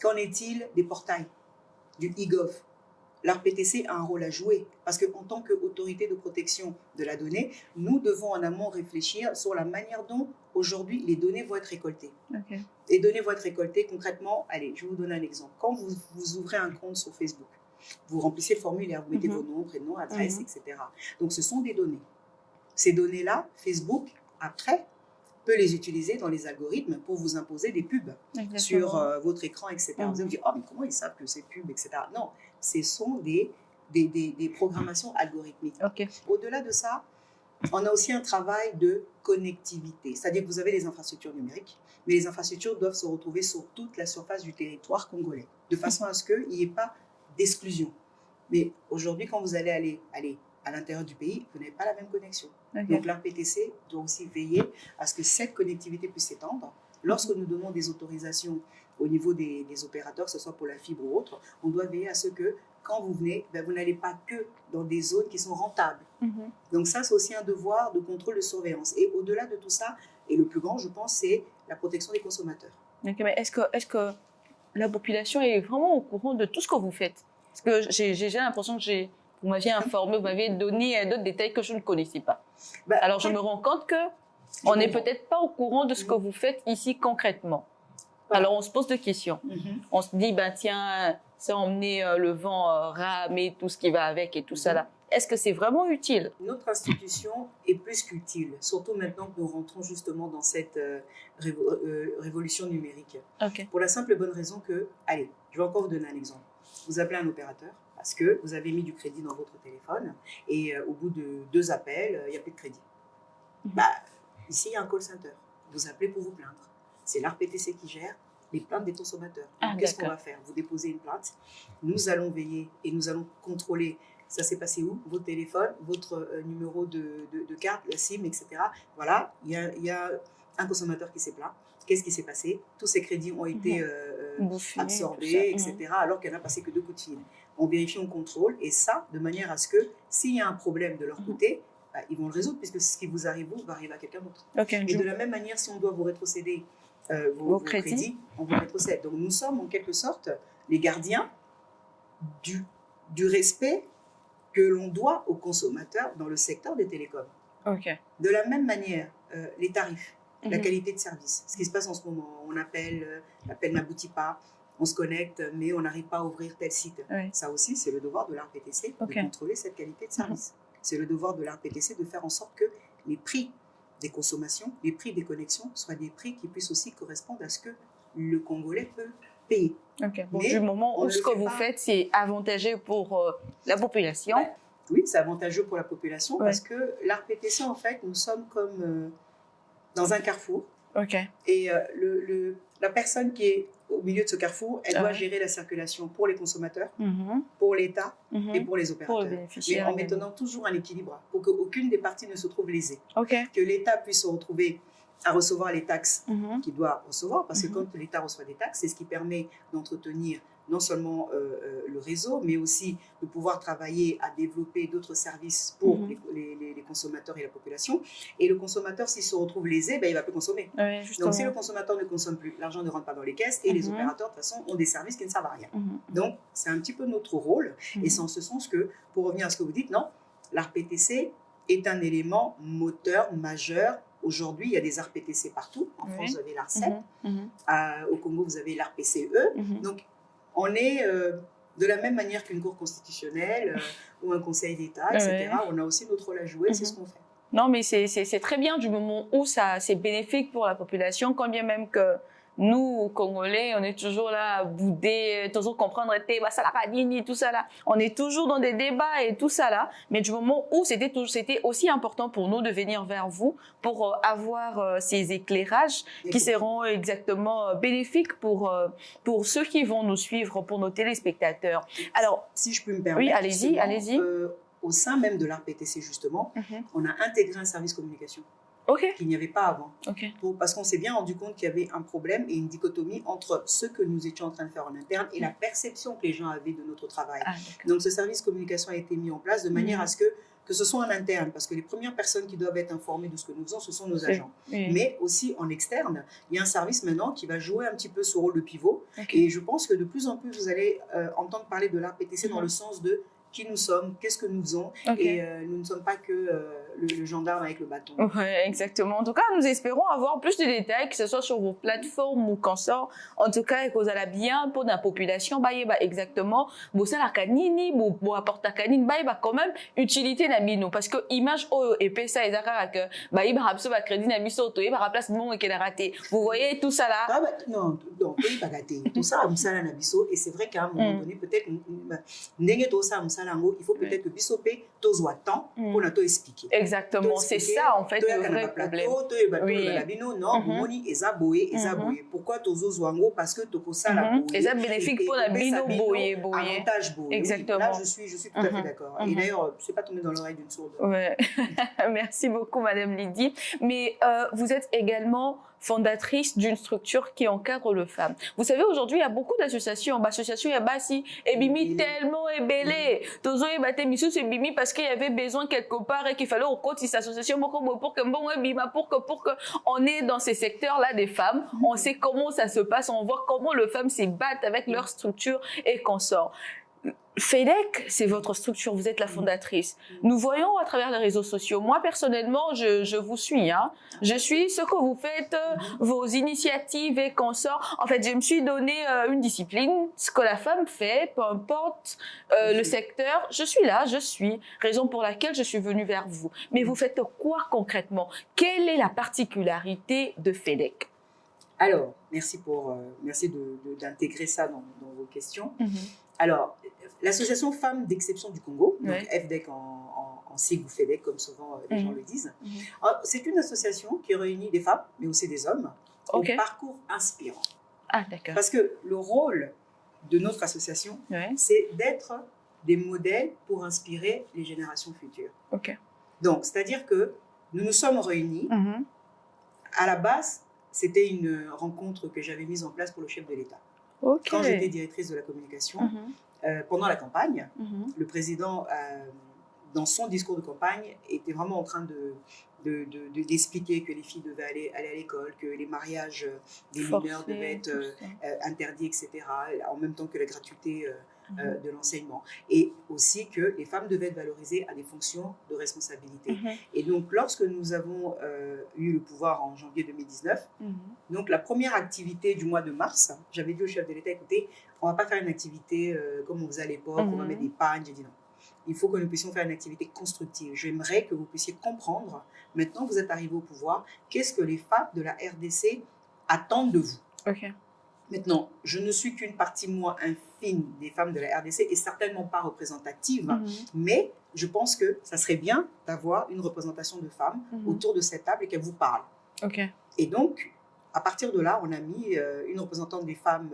Qu'en est-il des portails, du e-gov? L'ARPTC a un rôle à jouer parce qu'en tant qu'autorité de protection de la donnée, nous devons en amont réfléchir sur la manière dont aujourd'hui les données vont être récoltées. Les données vont être récoltées concrètement. Allez, je vais vous donner un exemple. Quand vous ouvrez un compte sur Facebook, vous remplissez le formulaire, vous mettez vos noms, prénoms, adresses, etc. Donc ce sont des données. Ces données-là, Facebook, après, peut les utiliser dans les algorithmes pour vous imposer des pubs sur votre écran, etc. Vous allez vous dire, oh, mais comment ils savent que c'est pub, etc. Non, ce sont des programmations algorithmiques. Au-delà de ça, on a aussi un travail de connectivité. C'est-à-dire que vous avez des infrastructures numériques, mais les infrastructures doivent se retrouver sur toute la surface du territoire congolais, de façon à ce qu'il n'y ait pas d'exclusion. Mais aujourd'hui, quand vous allez à l'intérieur du pays, vous n'avez pas la même connexion. Donc l'ARPTC doit aussi veiller à ce que cette connectivité puisse s'étendre. Lorsque nous donnons des autorisations au niveau des opérateurs, que ce soit pour la fibre ou autre, on doit veiller à ce que quand vous venez, vous n'allez pas que dans des zones qui sont rentables. Donc ça, c'est aussi un devoir de contrôle, de surveillance. Et au-delà de tout ça, et le plus grand, je pense, c'est la protection des consommateurs. Mais est-ce que la population est vraiment au courant de tout ce que vous faites? Parce que j'ai l'impression que vous m'aviez informé, vous m'aviez donné d'autres détails que je ne connaissais pas. Alors, je me rends compte qu'on n'est peut-être pas au courant de ce que vous faites ici concrètement. Alors, on se pose des questions. On se dit, tiens, c'est emmener le vent, ramer tout ce qui va avec et tout ça là. Est-ce que c'est vraiment utile? Notre institution est plus qu'utile, surtout maintenant que nous rentrons justement dans cette révolution numérique. Pour la simple et bonne raison que, allez, je vais encore vous donner un exemple. Vous appelez un opérateur parce que vous avez mis du crédit dans votre téléphone et au bout de 2 appels, il n'y a plus de crédit. Ici, il y a un call center. Vous appelez pour vous plaindre. C'est l'ARPTC qui gère. les plaintes des consommateurs. Ah, qu'est-ce qu'on va faire? Vous déposez une plainte, nous allons veiller et nous allons contrôler ça s'est passé où, votre téléphone, votre numéro de carte, la SIM, etc. Voilà, il y a un consommateur qui s'est plaint. Qu'est-ce qui s'est passé? Tous ces crédits ont été absorbés, etc. Alors qu'elle n'a passé que 2 coups de fil. On vérifie, on contrôle, et ça, de manière à ce que s'il y a un problème de leur côté, bah, ils vont le résoudre, puisque ce qui vous arrive, va arriver à quelqu'un d'autre. Et de la même manière, si on doit vous rétrocéder vos crédits, on vous rétrocède. Donc nous sommes en quelque sorte les gardiens du respect que l'on doit aux consommateurs dans le secteur des télécoms. De la même manière, les tarifs, la qualité de service, ce qui se passe en ce moment, on appelle, l'appel n'aboutit pas, on se connecte, mais on n'arrive pas à ouvrir tel site. Ça aussi, c'est le devoir de l'ARPTC de contrôler cette qualité de service. C'est le devoir de l'ARPTC de faire en sorte que les prix des consommations, les prix des connexions soient des prix qui puissent aussi correspondre à ce que le Congolais peut payer. Bon, du moment où ce que vous faites, c'est avantageux pour la population. Oui, c'est avantageux pour la population parce que l'ARPTC, en fait, nous sommes comme dans un carrefour. Et la personne qui est au milieu de ce carrefour, elle doit gérer la circulation pour les consommateurs, pour l'État et pour les opérateurs. Mais en maintenant toujours un équilibre pour qu'aucune des parties ne se trouve lésée. Que l'État puisse se retrouver à recevoir les taxes qu'il doit recevoir, parce que quand l'État reçoit des taxes, c'est ce qui permet d'entretenir non seulement le réseau, mais aussi de pouvoir travailler à développer d'autres services pour les consommateurs et la population. Et le consommateur, s'il se retrouve lésé, ben, il ne va plus consommer. Donc, si le consommateur ne consomme plus, l'argent ne rentre pas dans les caisses et les opérateurs, de toute façon, ont des services qui ne servent à rien. Donc, c'est un petit peu notre rôle. Et c'est en ce sens que, pour revenir à ce que vous dites, non, l'ARPTC est un élément moteur majeur. Aujourd'hui, il y a des ARPTC partout. En France, vous avez l'ARCEP. Au Congo, vous avez l'ARPCE. Donc, on est de la même manière qu'une cour constitutionnelle ou un conseil d'État, etc. On a aussi notre rôle à jouer, c'est ce qu'on fait. Non, mais c'est très bien du moment où c'est bénéfique pour la population, quand bien même que nous, Congolais, on est toujours là à bouder, toujours comprendre tout ça là. On est toujours dans des débats et tout ça là. Mais du moment où c'était aussi important pour nous de venir vers vous pour avoir ces éclairages qui seront exactement bénéfiques pour ceux qui vont nous suivre, pour nos téléspectateurs. Alors, si je peux me permettre. Oui, allez-y. Au sein même de l'ARPTC, justement, on a intégré un service communication. Qu'il n'y avait pas avant. Parce qu'on s'est bien rendu compte qu'il y avait un problème et une dichotomie entre ce que nous étions en train de faire en interne et la perception que les gens avaient de notre travail. Donc ce service communication a été mis en place de manière à ce que ce soit en interne, parce que les premières personnes qui doivent être informées de ce que nous faisons, ce sont nos agents. Mais aussi en externe, il y a un service maintenant qui va jouer un petit peu ce rôle de pivot. Et je pense que de plus en plus, vous allez entendre parler de l'ARPTC dans le sens de qui nous sommes, qu'est-ce que nous faisons, et nous ne sommes pas que le gendarme avec le bâton. Exactement. En tout cas, nous espérons avoir plus de détails, que ce soit sur vos plateformes ou qu'on sort. En tout cas, et que vous allez bien pour la population, exactement. Ça la canini, apporte la canine, quand même utilité na bino, parce que image et ça et que crédit na biso, place mon et raté. Vous voyez tout ça là. Non, pas raté. Tout ça na biso, et c'est vrai qu'à un moment donné, peut-être il faut peut-être que bisopé tozwa temps pour nous expliquer. Exactement, c'est ça en fait le vrai problème. Pourquoi tozo zwango? Parce que toko sala boye. Et ça bénéfique pour la bino boye. Avantage boye. Exactement. Là, je suis tout à fait d'accord. Et d'ailleurs, c'est pas tombé dans l'oreille d'une sourde. Merci beaucoup, Madame Lydie. Mais vous êtes également fondatrice d'une structure qui encadre le femmes. Vous savez, aujourd'hui, il y a beaucoup d'associations. L'association Yabasi et Bimi tellement ébélé. Tozo et Baté Missou, c'est Bimi parce qu'il y avait besoin quelque part et qu'il fallait au côté cette association pour que bon Bima pour que on est dans ces secteurs-là des femmes. On sait comment ça se passe. On voit comment les femmes s'y battent avec leur structure et qu'on sort. FEDEC, c'est votre structure, vous êtes la fondatrice. Nous voyons à travers les réseaux sociaux. Moi, personnellement, je vous suis. Je suis ce que vous faites, vos initiatives et consorts. En fait, je me suis donné une discipline, ce que la femme fait, peu importe le secteur. Je suis là, raison pour laquelle je suis venue vers vous. Mais vous faites quoi concrètement? Quelle est la particularité de FEDEC? Alors, merci d'intégrer ça dans vos questions. Alors, l'association Femmes d'Exception du Congo, donc FDEC en sigle ou FEDEC, comme souvent les gens le disent, c'est une association qui réunit des femmes, mais aussi des hommes, au parcours inspirant. Ah, d'accord. Parce que le rôle de notre association, c'est d'être des modèles pour inspirer les générations futures. OK. Donc, c'est-à-dire que nous nous sommes réunis. À la base, c'était une rencontre que j'avais mise en place pour le chef de l'État. Okay. Quand j'étais directrice de la communication, pendant la campagne, le président, dans son discours de campagne, était vraiment en train d'expliquer que les filles devaient aller à l'école, que les mariages des mineurs devaient être interdits, etc., en même temps que la gratuité de l'enseignement. Et aussi que les femmes devaient être valorisées à des fonctions de responsabilité. Et donc, lorsque nous avons eu le pouvoir en janvier 2019, donc la première activité du mois de mars, j'avais dit au chef de l'État, écoutez, on ne va pas faire une activité comme on faisait à l'époque, on va mettre des pagnes. J'ai dit non. Il faut que nous puissions faire une activité constructive. J'aimerais que vous puissiez comprendre, maintenant que vous êtes arrivé au pouvoir, qu'est-ce que les femmes de la RDC attendent de vous. Okay. Maintenant, je ne suis qu'une partie moins infime des femmes de la RDC et certainement pas représentative, mais je pense que ça serait bien d'avoir une représentation de femmes autour de cette table et qu'elles vous parlent. Okay. Et donc, à partir de là, on a mis une représentante des femmes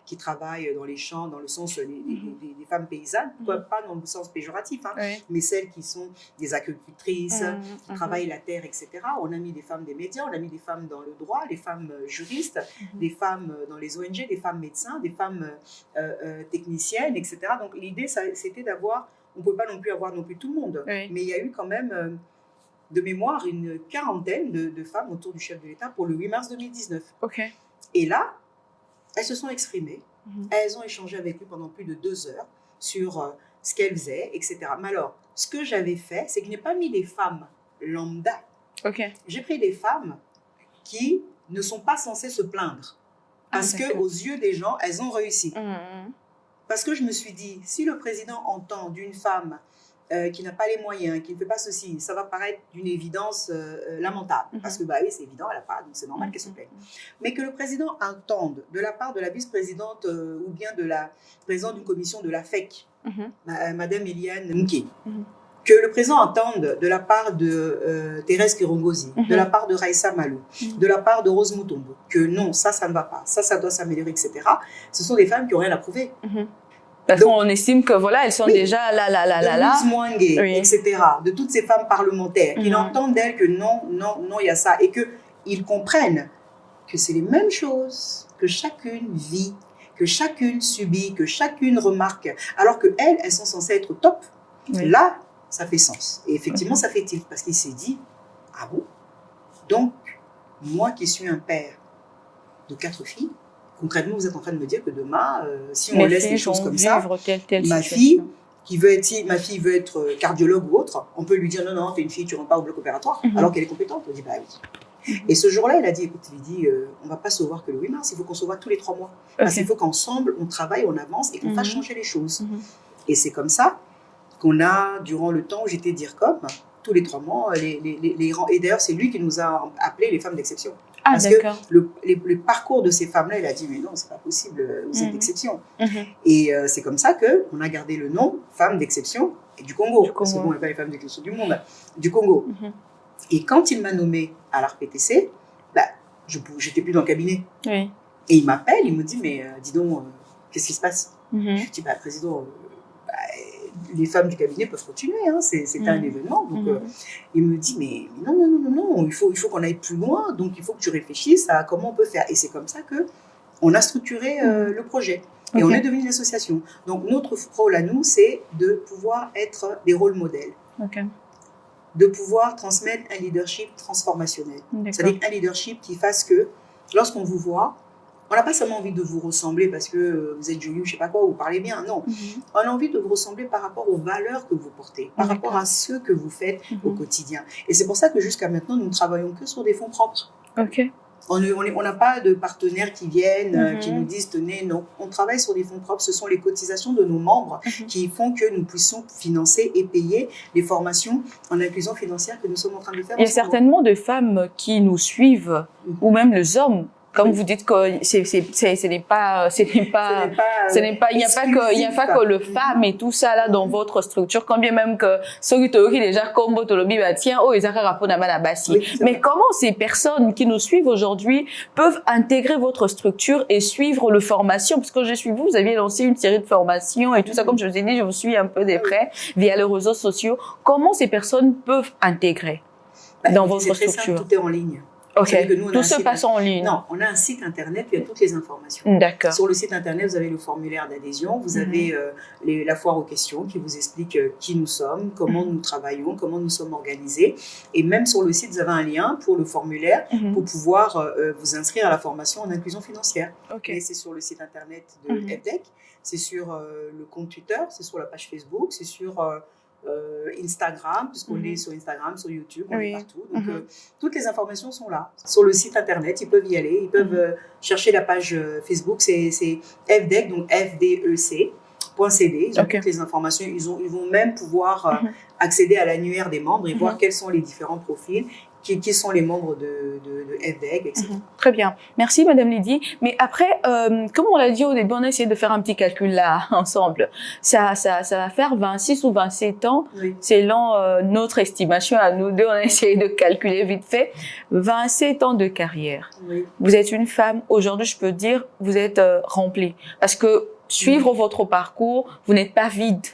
qui travaillent dans les champs, dans le sens des femmes paysannes, pas dans le sens péjoratif, mais celles qui sont des agricultrices, qui travaillent la terre, etc. On a mis des femmes des médias, on a mis des femmes dans le droit, des femmes juristes, des femmes dans les ONG, des femmes médecins, des femmes techniciennes, etc. Donc l'idée, c'était d'avoir, on ne peut pas non plus avoir non plus tout le monde, mais il y a eu quand même... de mémoire, une quarantaine de femmes autour du chef de l'État pour le 8 mars 2019. Okay. Et là, elles se sont exprimées. Elles ont échangé avec lui pendant plus de 2 heures sur ce qu'elles faisaient, etc. Mais alors, ce que j'avais fait, c'est que je n'ai pas mis des femmes lambda. Okay. J'ai pris des femmes qui ne sont pas censées se plaindre. Parce qu'aux yeux des gens, elles ont réussi. Parce que je me suis dit, si le président entend d'une femme qui n'a pas les moyens, qui ne fait pas ceci, ça va paraître d'une évidence lamentable. Parce que, bah oui, c'est évident, elle n'a pas, donc c'est normal qu'elle se plaigne. Mais que le président entende, de la part de la vice-présidente ou bien de la présidente d'une commission de la FEC, Madame Eliane Mouké, que le président entende de la part de Thérèse Kirongozi, de la part de Raïssa Malou, de la part de Rose Mutombo, que non, ça ne va pas, ça doit s'améliorer, etc. Ce sont des femmes qui n'ont rien à prouver. Parce qu'on estime que voilà, elles sont déjà là. Mouangé, etc. De toutes ces femmes parlementaires qui n'entendent d'elles que non, il y a ça. Et qu'ils comprennent que c'est les mêmes choses que chacune vit, que chacune subit, que chacune remarque. Alors qu'elles, elles sont censées être top. Là, ça fait sens. Et effectivement, ça fait tilt. Parce qu'il s'est dit, ah bon? Donc, moi qui suis un père de 4 filles, concrètement, vous êtes en train de me dire que demain, si on laisse les choses comme ça, ma fille veut être cardiologue ou autre, on peut lui dire non, t'es une fille, tu ne rentres pas au bloc opératoire, alors qu'elle est compétente. On dit bah oui. Et ce jour-là, il a dit, écoute, on ne va pas se voir que le 8 mars, il faut qu'on se voit tous les 3 mois. Parce qu'il faut qu'ensemble, on travaille, on avance et qu'on fasse changer les choses. Et c'est comme ça qu'on a, durant le temps où j'étais DIRCOM, tous les 3 mois, les rangs. Et d'ailleurs, c'est lui qui nous a appelés les femmes d'exception. Parce que le parcours de ces femmes-là, il a dit, mais non, c'est pas possible, vous êtes d'exception. Et c'est comme ça qu'on a gardé le nom femmes d'exception du Congo. Parce que bon, on n'est pas les femmes d'exception du monde, du Congo. Et quand il m'a nommé à l'ARPTC, bah, je n'étais plus dans le cabinet. Et il m'appelle, il me dit, mais dis donc, qu'est-ce qui se passe? Je dis, bah, président, les femmes du cabinet peuvent continuer, hein, c'est un événement. Donc, il me dit, mais non, il faut qu'on aille plus loin, donc il faut que tu réfléchisses à comment on peut faire. Et c'est comme ça qu'on a structuré le projet. Et on est devenu une association. Donc, notre rôle à nous, c'est de pouvoir être des rôles modèles. De pouvoir transmettre un leadership transformationnel. C'est-à-dire un leadership qui fasse que, lorsqu'on vous voit, on n'a pas seulement envie de vous ressembler parce que vous êtes jolie ou je ne sais pas quoi, ou vous parlez bien, non. On a envie de vous ressembler par rapport aux valeurs que vous portez, par rapport à ce que vous faites au quotidien. Et c'est pour ça que jusqu'à maintenant, nous ne travaillons que sur des fonds propres. On n'a pas de partenaires qui viennent, qui nous disent, tenez, non. On travaille sur des fonds propres. Ce sont les cotisations de nos membres qui font que nous puissions financer et payer les formations en inclusion financière que nous sommes en train de faire. Il y a certainement des femmes qui nous suivent, ou même les hommes, Comme vous dites que ce n'est pas, il n'y a pas que le femme et tout ça là dans votre structure, quand bien même que ceux qui déjà comme votre lobby, bah tiens, oh, ils mais comment ces personnes qui nous suivent aujourd'hui peuvent intégrer votre structure et suivre le formation? Parce que je suis vous aviez lancé une série de formations et tout ça, comme je vous ai dit, je vous suis un peu de près via les réseaux sociaux. Comment ces personnes peuvent intégrer dans votre structure? Tout est en ligne. Ok, tout se passe en ligne. Non, on a un site internet, il y a toutes les informations. D'accord. Sur le site internet, vous avez le formulaire d'adhésion, vous avez la foire aux questions qui vous explique qui nous sommes, comment nous travaillons, comment nous sommes organisés. Et même sur le site, vous avez un lien pour le formulaire pour pouvoir vous inscrire à la formation en inclusion financière. Et c'est sur le site internet de FDEC, c'est sur le compte Twitter, c'est sur la page Facebook, c'est sur... Instagram, puisqu'on est sur Instagram, sur YouTube, on est partout. Donc, toutes les informations sont là. Sur le site internet, ils peuvent y aller. Ils peuvent chercher la page Facebook, c'est FDEC, donc FDEC.cd. Ils ont toutes les informations. Ils vont même pouvoir accéder à l'annuaire des membres et voir quels sont les différents profils, qui sont les membres de FDEC, etc. Très bien. Merci, Madame Lydie. Mais après, comme on l'a dit au début, on a essayé de faire un petit calcul là, ensemble. Ça va faire 26 ou 27 ans, selon notre estimation à nous deux. On a essayé de calculer vite fait. 27 ans de carrière. Vous êtes une femme. Aujourd'hui, je peux dire, vous êtes remplie. Parce que suivre votre parcours, vous n'êtes pas vide.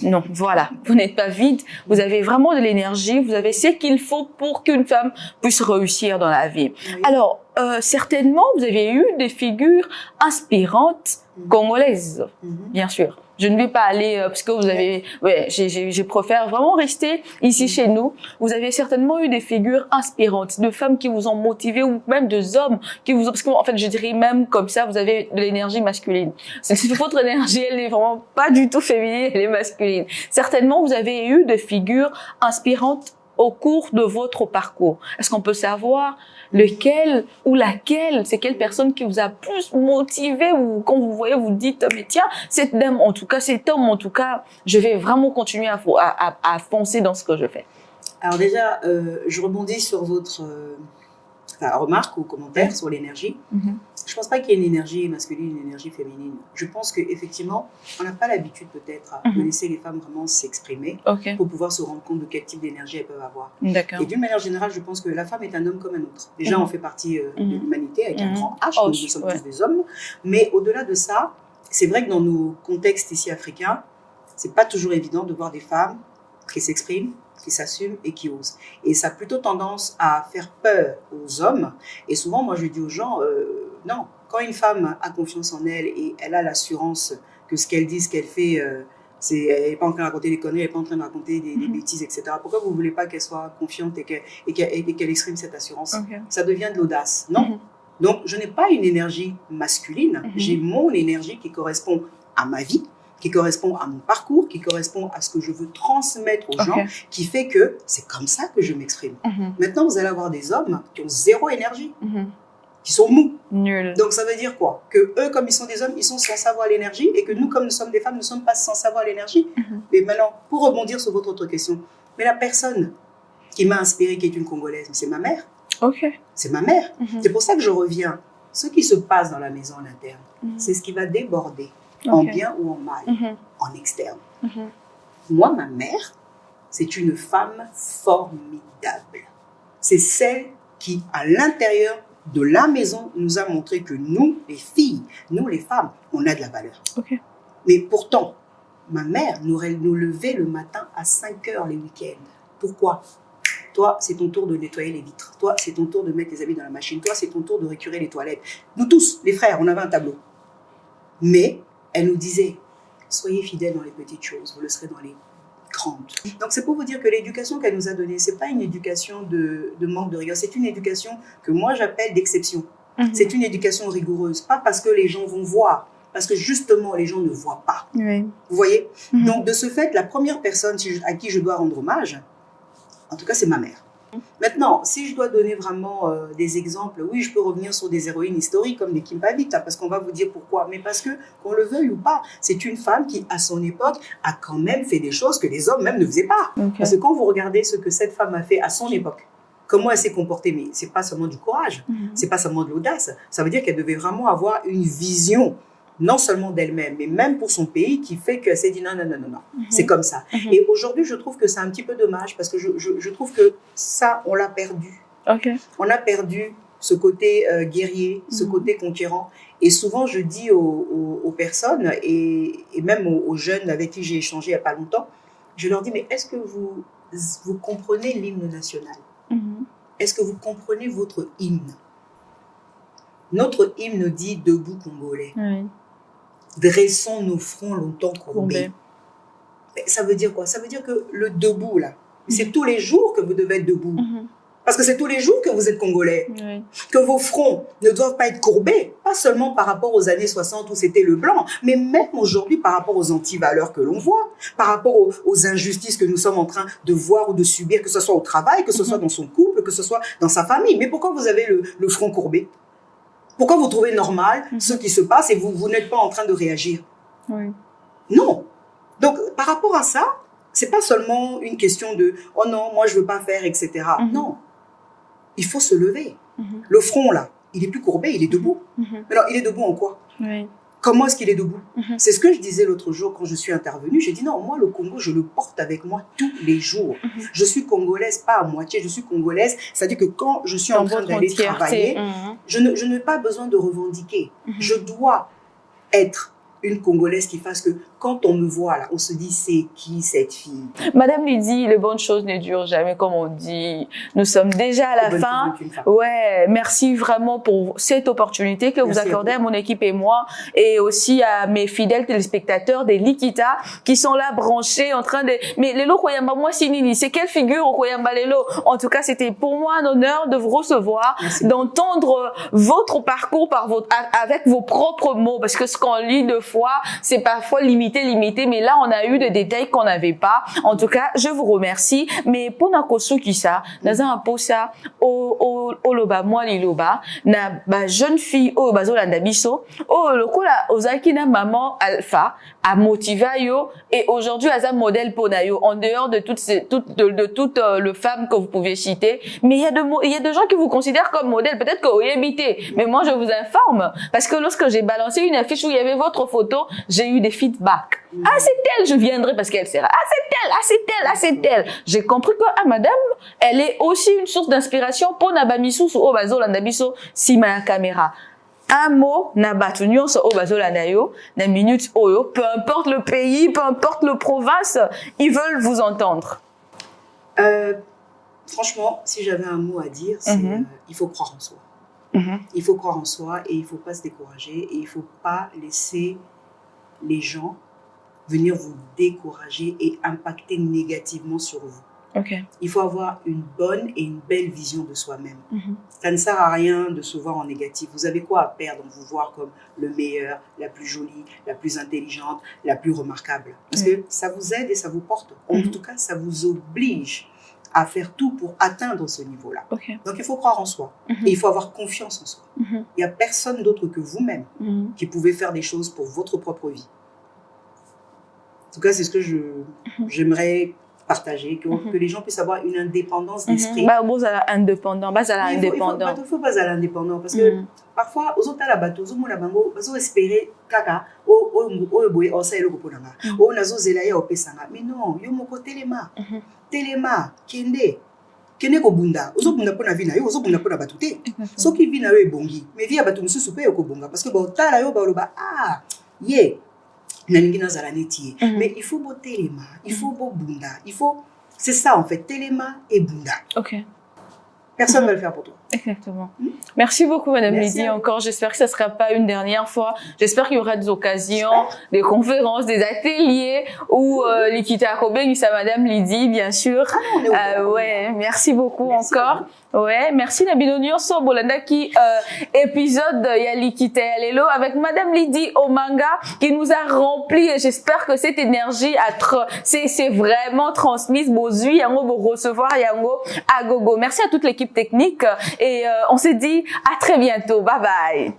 Non, voilà, vous n'êtes pas vide, vous avez vraiment de l'énergie, vous avez ce qu'il faut pour qu'une femme puisse réussir dans la vie. Alors, certainement, vous avez eu des figures inspirantes congolaises, bien sûr. Je ne vais pas aller, parce que vous avez, je préfère vraiment rester ici chez nous. Vous avez certainement eu des figures inspirantes, de femmes qui vous ont motivé ou même de hommes qui vous ont, parce qu'en fait, je dirais même comme ça, vous avez de l'énergie masculine. Votre énergie, elle n'est vraiment pas du tout féminine, elle est masculine. Certainement, vous avez eu des figures inspirantes au cours de votre parcours. Est-ce qu'on peut savoir lequel ou laquelle, c'est quelle personne qui vous a plus motivé ou quand vous voyez, vous dites, mais tiens, cette dame, en tout cas, cet homme, en tout cas, je vais vraiment continuer à foncer dans ce que je fais. Alors déjà, je rebondis sur votre remarque ou commentaire sur l'énergie. Je ne pense pas qu'il y ait une énergie masculine, une énergie féminine. Je pense qu'effectivement, on n'a pas l'habitude peut-être de laisser les femmes vraiment s'exprimer pour pouvoir se rendre compte de quel type d'énergie elles peuvent avoir. Et d'une manière générale, je pense que la femme est un homme comme un autre. Déjà, on fait partie de l'humanité avec un grand H, nous sommes tous des hommes. Mais au-delà de ça, c'est vrai que dans nos contextes ici africains, ce n'est pas toujours évident de voir des femmes qui s'expriment, qui s'assument et qui osent. Et ça a plutôt tendance à faire peur aux hommes. Et souvent, moi, je dis aux gens, non, quand une femme a confiance en elle et elle a l'assurance que ce qu'elle dit, ce qu'elle fait, elle n'est pas en train de raconter des conneries, elle n'est pas en train de raconter des bêtises, etc. Pourquoi vous ne voulez pas qu'elle soit confiante et qu'elle exprime cette assurance? Ça devient de l'audace, non? Donc, je n'ai pas une énergie masculine, j'ai mon énergie qui correspond à ma vie, qui correspond à mon parcours, qui correspond à ce que je veux transmettre aux gens, qui fait que c'est comme ça que je m'exprime. Maintenant, vous allez avoir des hommes qui ont zéro énergie, qui sont mous. Nul. Donc, ça veut dire quoi? Que eux, comme ils sont des hommes, ils sont censés avoir l'énergie et que nous, comme nous sommes des femmes, nous ne sommes pas censés avoir l'énergie. Mais maintenant, pour rebondir sur votre autre question, mais la personne qui m'a inspirée, qui est une Congolaise, c'est ma mère. C'est ma mère. C'est pour ça que je reviens. Ce qui se passe dans la maison en interne, c'est ce qui va déborder. En bien ou en mal, en externe. Moi, ma mère, c'est une femme formidable. C'est celle qui, à l'intérieur de la maison, nous a montré que nous, les filles, nous, les femmes, on a de la valeur. Mais pourtant, ma mère nous levait le matin à 5 heures les week-ends. Pourquoi? Toi, c'est ton tour de nettoyer les vitres. Toi, c'est ton tour de mettre tes habits dans la machine. Toi, c'est ton tour de récurer les toilettes. Nous tous, les frères, on avait un tableau. Mais elle nous disait, soyez fidèles dans les petites choses, vous le serez dans les grandes. Donc c'est pour vous dire que l'éducation qu'elle nous a donnée, c'est pas une éducation de manque de rigueur, c'est une éducation que moi j'appelle d'exception. C'est une éducation rigoureuse, pas parce que les gens vont voir, parce que justement les gens ne voient pas. Vous voyez? Donc de ce fait, la première personne à qui je dois rendre hommage, en tout cas c'est ma mère. Maintenant, si je dois donner vraiment des exemples, oui, je peux revenir sur des héroïnes historiques comme les Kimpavita, parce qu'on va vous dire pourquoi. Mais parce que, qu'on le veuille ou pas, c'est une femme qui, à son époque, a quand même fait des choses que les hommes même ne faisaient pas. Parce que quand vous regardez ce que cette femme a fait à son époque, comment elle s'est comportée. Mais c'est pas seulement du courage, c'est pas seulement de l'audace. Ça veut dire qu'elle devait vraiment avoir une vision, non seulement d'elle-même, mais même pour son pays, qui fait qu'elle s'est dit non, c'est comme ça. Et aujourd'hui, je trouve que c'est un petit peu dommage parce que je trouve que ça, on l'a perdu. On a perdu ce côté guerrier, ce côté conquérant. Et souvent, je dis aux personnes et même aux jeunes avec qui j'ai échangé il n'y a pas longtemps, je leur dis, mais est-ce que vous comprenez l'hymne national? Est-ce que vous comprenez votre hymne? Notre hymne dit « Debout Congolais ». Dressons nos fronts longtemps courbés. Ça veut dire quoi? Ça veut dire que le debout, là, c'est tous les jours que vous devez être debout. Parce que c'est tous les jours que vous êtes Congolais. Que vos fronts ne doivent pas être courbés, pas seulement par rapport aux années 60 où c'était le blanc, mais même aujourd'hui par rapport aux antivaleurs que l'on voit, par rapport aux injustices que nous sommes en train de voir ou de subir, que ce soit au travail, que ce soit dans son couple, que ce soit dans sa famille. Mais pourquoi vous avez le front courbé? Pourquoi vous trouvez normal ce qui se passe et vous n'êtes pas en train de réagir? Non. Donc, par rapport à ça, c'est pas seulement une question de « Oh non, moi je veux pas faire, etc. » Non. Il faut se lever. Le front, là, il est plus courbé, il est debout. Alors, il est debout en quoi? Comment est-ce qu'il est debout? C'est ce que je disais l'autre jour quand je suis intervenue. J'ai dit non, moi, le Congo, je le porte avec moi tous les jours. Je suis congolaise, pas à moitié, je suis congolaise. C'est-à-dire que quand je suis en train d'aller travailler, je n'ai pas besoin de revendiquer. Je dois être une Congolaise qui fasse que quand on me voit là, on se dit c'est qui cette fille? Madame Lydie, les bonnes choses ne durent jamais, comme on dit. Nous sommes déjà à la fin. Ouais, merci vraiment pour cette opportunité que vous accordez à mon équipe et moi, et aussi à mes fidèles téléspectateurs des Likita qui sont là branchés en train de. Mais Lelo Koyamba, moi Sinini, c'est quelle figure au Koyamba Lelo? En tout cas, c'était pour moi un honneur de vous recevoir, d'entendre votre parcours avec vos propres mots, parce que ce qu'on lit deux fois, c'est parfois limité, mais là on a eu des détails qu'on n'avait pas. En tout cas, je vous remercie. Mais pour nakoso qui ça, dans un posa au loba moi liloba na ba jeune fille au bazolanda biso au lokola ozaki na maman alpha a motivé yo et aujourd'hui as un modèle pour nayo en dehors de toutes le femmes que vous pouvez citer. Mais il y a des gens qui vous considèrent comme modèle. Peut-être que vous y habitez, mais moi je vous informe parce que lorsque j'ai balancé une affiche où il y avait votre photo, j'ai eu des feedbacks. Ah, c'est elle, je viendrai parce qu'elle sera. Ah, c'est elle, ah, c'est elle, ah, c'est elle. J'ai compris que, ah, madame, elle est aussi une source d'inspiration pour Nabamisu ou Obazo Landabiso si ma caméra. Un mot, Nabatunyo so Obazo Landayo, na minute oyo, peu importe le pays, peu importe le province, ils veulent vous entendre. Franchement, si j'avais un mot à dire, c'est il faut croire en soi. Il faut croire en soi et il faut pas se décourager et il faut pas laisser les gens venir vous décourager et impacter négativement sur vous. Il faut avoir une bonne et une belle vision de soi-même. Ça ne sert à rien de se voir en négatif. Vous avez quoi à perdre en vous voir comme le meilleur, la plus jolie, la plus intelligente, la plus remarquable? Parce que ça vous aide et ça vous porte. En tout cas, ça vous oblige à faire tout pour atteindre ce niveau-là. Donc, il faut croire en soi. Et il faut avoir confiance en soi. Il n'y a personne d'autre que vous-même qui pouvez faire des choses pour votre propre vie. En tout cas, c'est ce que j'aimerais partager, que les gens puissent avoir une indépendance d'esprit. Bah, vous êtes indépendant, bah, ça indépendant. Il faut pas aller indépendant parce que parfois, aux autres à la bateau, aux autres à bango, aux espérer kaka, au boy, au saïlo koponanga, au nazo zelaya au pesanga. Mais non, yo moko telema, kende ko bunda, ozo bunda pona vina yo, ozo bunda pona batute. So ki vina yo ebongi, mais via batu mususu pe yo ko bonga parce que ba otala yo ba loba ah, yeah. Mais il faut beau téléma, il faut beau bunda, il faut... C'est ça en fait, téléma et bunda. Personne ne va le faire pour toi. Exactement. Merci beaucoup, Madame Lydie, encore. J'espère que ce ne sera pas une dernière fois. J'espère qu'il y aura des occasions, des conférences, des ateliers où Likita Akobeng, ça Madame Lydie, bien sûr. Ouais, merci beaucoup encore. Ouais, merci Nabino Nyonso Bolanda qui épisode ya Likita Lelo avec Madame Lydie Omanga qui nous a rempli et j'espère que cette énergie c'est vraiment transmise bozui yango bo recevoir yango à gogo. Merci à toute l'équipe technique et on s'est dit à très bientôt. Bye bye.